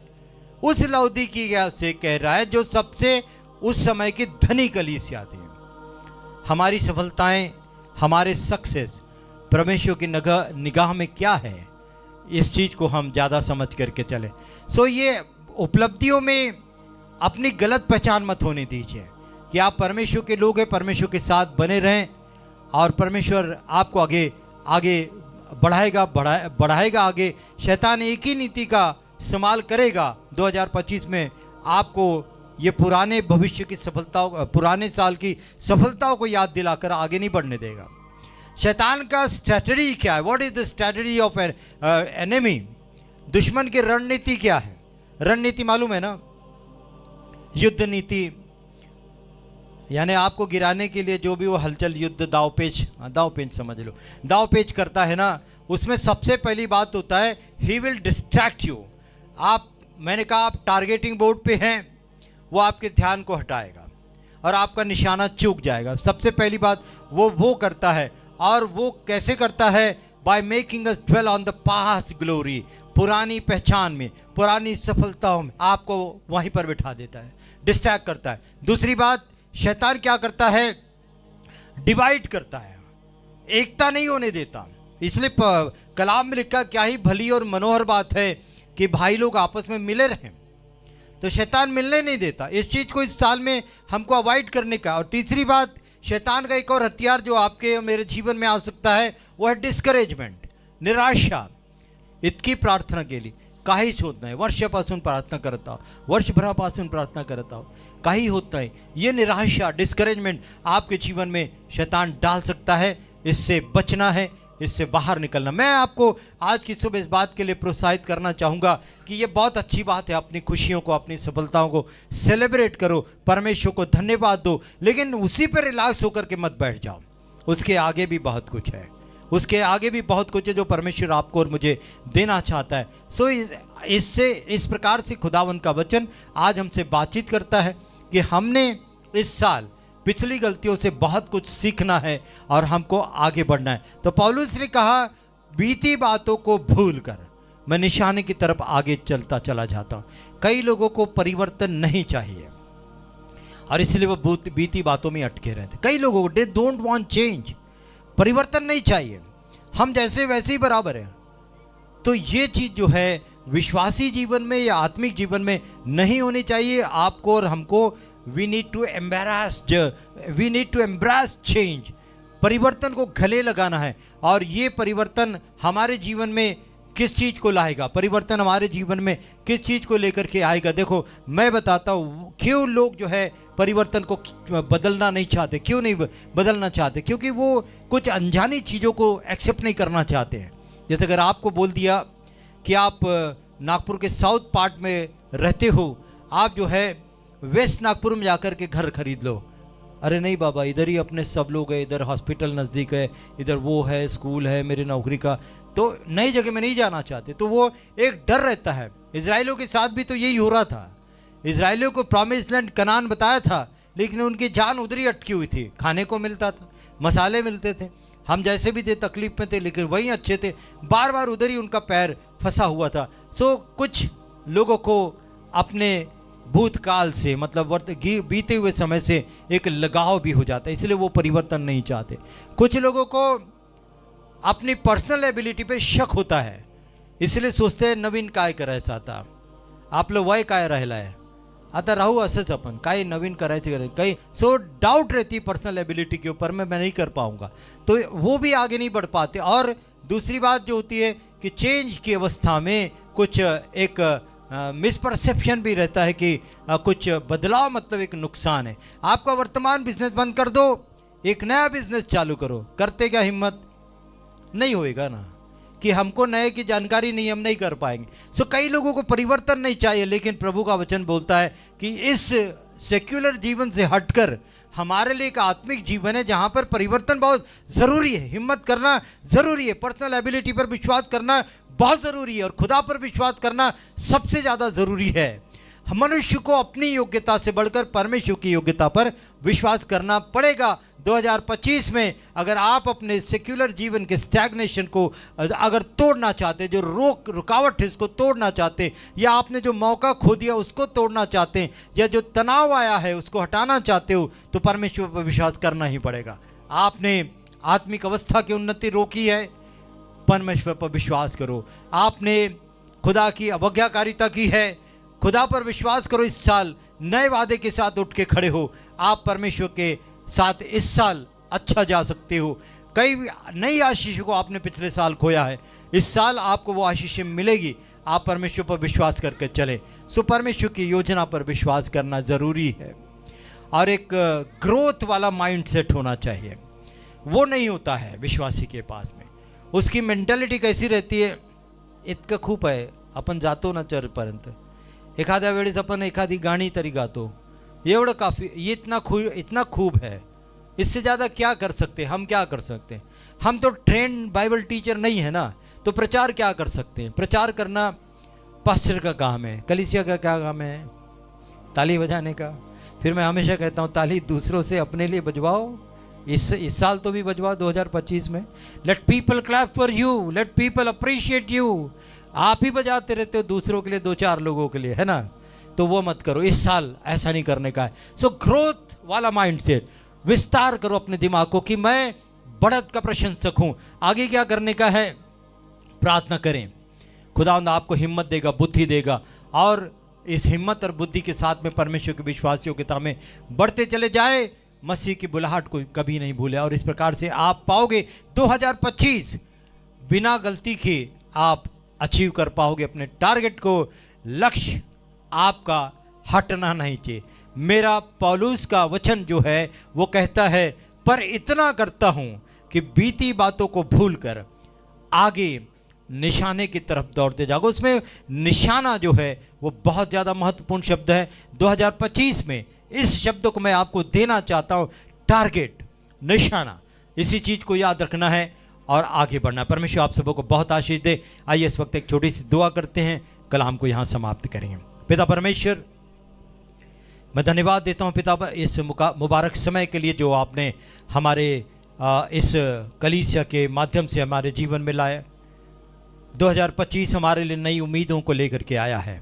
उस लौदीकिया से कह रहा है जो सबसे उस समय की धनी कलीसिया थी। हमारी सफलताएं, हमारे सक्सेस परमेश्वर की निगाह में क्या है, इस चीज को हम ज्यादा समझ करके चले। सो ये उपलब्धियों में अपनी गलत पहचान मत होने दीजिए कि आप परमेश्वर के लोग हैं, परमेश्वर के साथ बने रहें और परमेश्वर आपको आगे बढ़ाएगा आगे। शैतान एक ही नीति का इस्तेमाल करेगा 2025 में, आपको ये पुराने भविष्य की सफलताओं, पुराने साल की सफलताओं को याद दिलाकर आगे नहीं बढ़ने देगा। शैतान का स्ट्रैटेजी क्या है, what is the strategy of enemy, दुश्मन की रणनीति क्या है। रणनीति मालूम है ना, युद्ध नीति, यानी आपको गिराने के लिए जो भी वो हलचल, युद्ध, दावपेच समझ लो, दावपेच करता है ना, उसमें सबसे पहली बात होता है ही विल डिस्ट्रैक्ट यू। मैंने कहा आप टारगेटिंग बोर्ड पे हैं, वो आपके ध्यान को हटाएगा और आपका निशाना चूक जाएगा। सबसे पहली बात वो करता है, और वो कैसे करता है, by making us dwell on the past glory, पुरानी पहचान में, पुरानी सफलताओं में आपको वहीं पर बिठा देता है, डिस्ट्रैक्ट करता है। दूसरी बात, शैतान क्या करता है, डिवाइड करता है, एकता नहीं होने देता। इसलिए कलाम में लिखा, क्या ही भली और मनोहर बात है कि भाई लोग आपस में मिले रहें। तो शैतान मिलने नहीं देता। इस चीज़ को इस साल में हमको अवॉइड करने का। और तीसरी बात, शैतान का एक और हथियार जो आपके और मेरे जीवन में आ सकता है वो है डिस्करेजमेंट, निराशा। इतकी प्रार्थना केली, काहीच होत नाही, वर्षापासून प्रार्थना करत आहो, वर्षभरापासून प्रार्थना करत आहो, काही होत नाही। ये निराशा, डिस्करेजमेंट आपके जीवन में शैतान डाल सकता है। इससे बचना है, इससे बाहर निकलना। मैं आपको आज की सुबह इस बात के लिए प्रोत्साहित करना चाहूँगा कि ये बहुत अच्छी बात है, अपनी खुशियों को, अपनी सफलताओं को सेलिब्रेट करो, परमेश्वर को धन्यवाद दो, लेकिन उसी पर रिलैक्स होकर के मत बैठ जाओ। उसके आगे भी बहुत कुछ है, उसके आगे भी बहुत कुछ है जो परमेश्वर आपको और मुझे देना चाहता है। सो इससे इस प्रकार से खुदावंत का वचन आज हमसे बातचीत करता है कि हमने इस साल पिछली गलतियों से बहुत कुछ सीखना है और हमको आगे बढ़ना है। तो पौलुस ने कहा, बीती बातों को भूल कर मैं निशाने की तरफ आगे चलता चला जाता हूँ। कई लोगों को परिवर्तन नहीं चाहिए और इसलिए वो बीती बातों में अटके रहते। कई लोगों को, दे डोंट वांट चेंज, परिवर्तन नहीं चाहिए, हम जैसे वैसे ही बराबर हैं। तो ये चीज़ जो है विश्वासी जीवन में या आत्मिक जीवन में नहीं होनी चाहिए। आपको और हमको we need to embrace change, परिवर्तन को गले लगाना है। और ये परिवर्तन हमारे जीवन में किस चीज़ को लाएगा, परिवर्तन हमारे जीवन में किस चीज़ को लेकर के आएगा। देखो मैं बताता हूँ क्यों लोग जो है परिवर्तन को बदलना नहीं चाहते, क्यों नहीं बदलना चाहते, क्योंकि वो कुछ अनजानी चीज़ों को एक्सेप्ट नहीं करना चाहते हैं। जैसे अगर आपको बोल दिया कि आप नागपुर के साउथ पार्ट में रहते हो, आप जो है वेस्ट नागपुर में जाकर के घर खरीद लो। अरे नहीं बाबा, इधर ही अपने सब लोग हैं, इधर हॉस्पिटल नज़दीक है, इधर वो है, स्कूल है मेरी नौकरी का, तो नई जगह में नहीं जाना चाहते। तो वो एक डर रहता है। इजराइलियों के साथ भी तो यही हो रहा था। इजराइलियों को प्रॉमिस्ड लैंड कनान बताया था, लेकिन उनकी जान उधर ही अटकी हुई थी। खाने को मिलता था, मसाले मिलते थे, हम जैसे भी थे तकलीफ में थे, लेकिन वहीं अच्छे थे। बार बार उधर ही उनका पैर फंसा हुआ था। सो कुछ लोगों को अपने भूतकाल से, मतलब बीते हुए समय से एक लगाव भी हो जाता है, इसलिए वो परिवर्तन नहीं चाहते। कुछ लोगों को अपनी पर्सनल एबिलिटी पे शक होता है, इसलिए सोचते हैं नवीन काय करायचं, आता आपलं वय काय राहिलं आहे, आता राहू असंच आपण, काय नवीन करायची गरज काही। सो डाउट रहती पर्सनल एबिलिटी के ऊपर, मैं नहीं कर पाऊंगा, तो वो भी आगे नहीं बढ़ पाते। और दूसरी बात जो होती है कि चेंज की अवस्था में कुछ एक मिसपरसेप्शन भी रहता है कि कुछ बदलाव मतलब एक नुकसान है। आपका वर्तमान बिजनेस बंद कर दो, एक नया बिजनेस चालू करो, करते क्या हिम्मत नहीं होएगा ना, कि हमको नए की जानकारी नहीं, हम नहीं कर पाएंगे। सो कई लोगों को परिवर्तन नहीं चाहिए, लेकिन प्रभु का वचन बोलता है कि इस सेक्युलर जीवन से हटकर हमारे लिए एक आत्मिक जीवन है जहाँ पर परिवर्तन बहुत ज़रूरी है, हिम्मत करना ज़रूरी है, पर्सनल एबिलिटी पर विश्वास करना बहुत ज़रूरी है और खुदा पर विश्वास करना सबसे ज़्यादा ज़रूरी है। मनुष्य को अपनी योग्यता से बढ़कर परमेश्वर की योग्यता पर विश्वास करना पड़ेगा। 2025 में अगर आप अपने सेक्युलर जीवन के स्टैग्नेशन को अगर तोड़ना चाहते, जो रुकावट है इसको तोड़ना चाहते, या आपने जो मौका खो दिया उसको तोड़ना चाहते हैं, या जो तनाव आया है उसको हटाना चाहते हो, तो परमेश्वर पर विश्वास करना ही पड़ेगा। आपने आत्मिक अवस्था की उन्नति रोकी है, परमेश्वर पर विश्वास करो। आपने खुदा की अवज्ञाकारिता की है, खुदा पर विश्वास करो। इस साल नए वादे के साथ उठ के खड़े हो, आप परमेश्वर के साथ इस साल अच्छा जा सकते हो। कई नई आशीषों को आपने पिछले साल खोया है, इस साल आपको वो आशीषें मिलेगी। आप परमेश्वर पर विश्वास करके चले। सो परमेश्वर की योजना पर विश्वास करना ज़रूरी है और एक ग्रोथ वाला माइंडसेट होना चाहिए, वो नहीं होता है विश्वासी के पास में। उसकी मेंटॅलिटी कैसी रहती है, इतकं खूप आहे, आपण जातो ना चरपर्यंत, एखाद्या वेळेस आपण एखादी गाणी तरी गातो, एवढं काफ़ी, ये इतना खूब है, इससे ज़्यादा क्या कर सकते हैं, हम क्या कर सकते हैं। हम तो ट्रेंड बाइबल टीचर नहीं है ना, तो प्रचार क्या कर सकते हैं। प्रचार करना पास्टर का काम है, कलीसिया का क्या काम है, ताली बजाने का। फिर मैं हमेशा कहता हूँ ताली दूसरों से अपने लिए बजवाओ, इस साल तो भी बजवाओ 2025 में। Let people clap for you, let people appreciate you. आप ही बजाते रहते हो दूसरों के लिए, 2-4 लोगों के लिए, है ना, तो वो मत करो। इस साल ऐसा नहीं करने का है। सो ग्रोथ वाला माइंडसेट, विस्तार करो अपने दिमाग को कि मैं बढ़त का प्रशंसक हूं। आगे क्या करने का है, प्रार्थना करें। खुदावंद आपको हिम्मत देगा, बुद्धि देगा, और इस हिम्मत और बुद्धि के साथ में परमेश्वर की विश्वास योग्यता में बढ़ते चले जाए, मसीह की बुलाहट को कभी नहीं भूले, और इस प्रकार से आप पाओगे 2025 बिना गलती के आप अचीव कर पाओगे अपने टारगेट को। लक्ष्य आपका हटना नहीं चाहिए। मेरा पौलुस का वचन जो है वो कहता है, पर इतना करता हूं कि बीती बातों को भूलकर आगे निशाने की तरफ दौड़ते जाओ। उसमें निशाना जो है वो बहुत ज़्यादा महत्वपूर्ण शब्द है। 2025 में इस शब्द को मैं आपको देना चाहता हूँ, टारगेट, निशाना। इसी चीज़ को याद रखना है और आगे बढ़ना। परमेश्वर आप सबों को बहुत आशीष दे। आइए इस वक्त एक छोटी सी दुआ करते हैं, कलाम को यहाँ समाप्त करेंगे। पिता परमेश्वर, मैं धन्यवाद देता हूँ पिता इस मुबारक समय के लिए जो आपने हमारे इस कलीसिया के माध्यम से हमारे जीवन में लाया। 2025 हमारे लिए नई उम्मीदों को लेकर के आया है,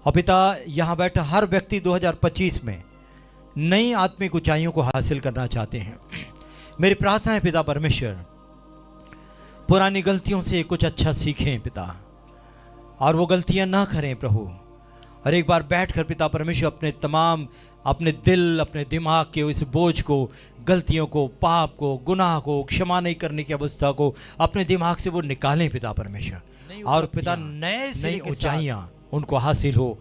और पिता यहाँ बैठा हर व्यक्ति 2025 में नई आत्मिक ऊंचाइयों को हासिल करना चाहते हैं। मेरी प्रार्थना है पिता परमेश्वर, पुरानी गलतियों से कुछ अच्छा सीखें पिता, और वो गलतियां ना करें प्रभु। और एक बार बैठकर पिता परमेश्वर अपने दिल, अपने दिमाग के इस बोझ को, गलतियों को, पाप को, गुनाह को, क्षमा नहीं करने की अवस्था को अपने दिमाग से वो निकालें पिता परमेश्वर। और पिता नई ऊंचाइयां उनको हासिल हो,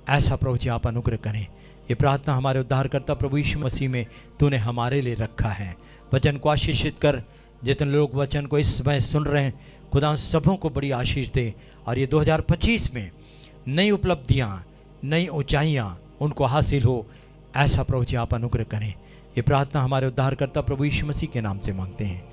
ऐसा प्रभु जी आप अनुग्रह करें। ये प्रार्थना हमारे उद्धारकर्ता प्रभु यीशु मसीह में तूने हमारे लिए रखा है। वचन को आशीषित कर, जितने लोग वचन को इस समय सुन रहे हैं, खुदा सबों को बड़ी आशीष दे, और ये 2025 में नई उपलब्धियां, नई ऊंचाइयां उनको हासिल हो, ऐसा प्रभु जी आप अनुग्रह करें। ये प्रार्थना हमारे उद्धारकर्ता प्रभु यीशु मसीह के नाम से मांगते हैं,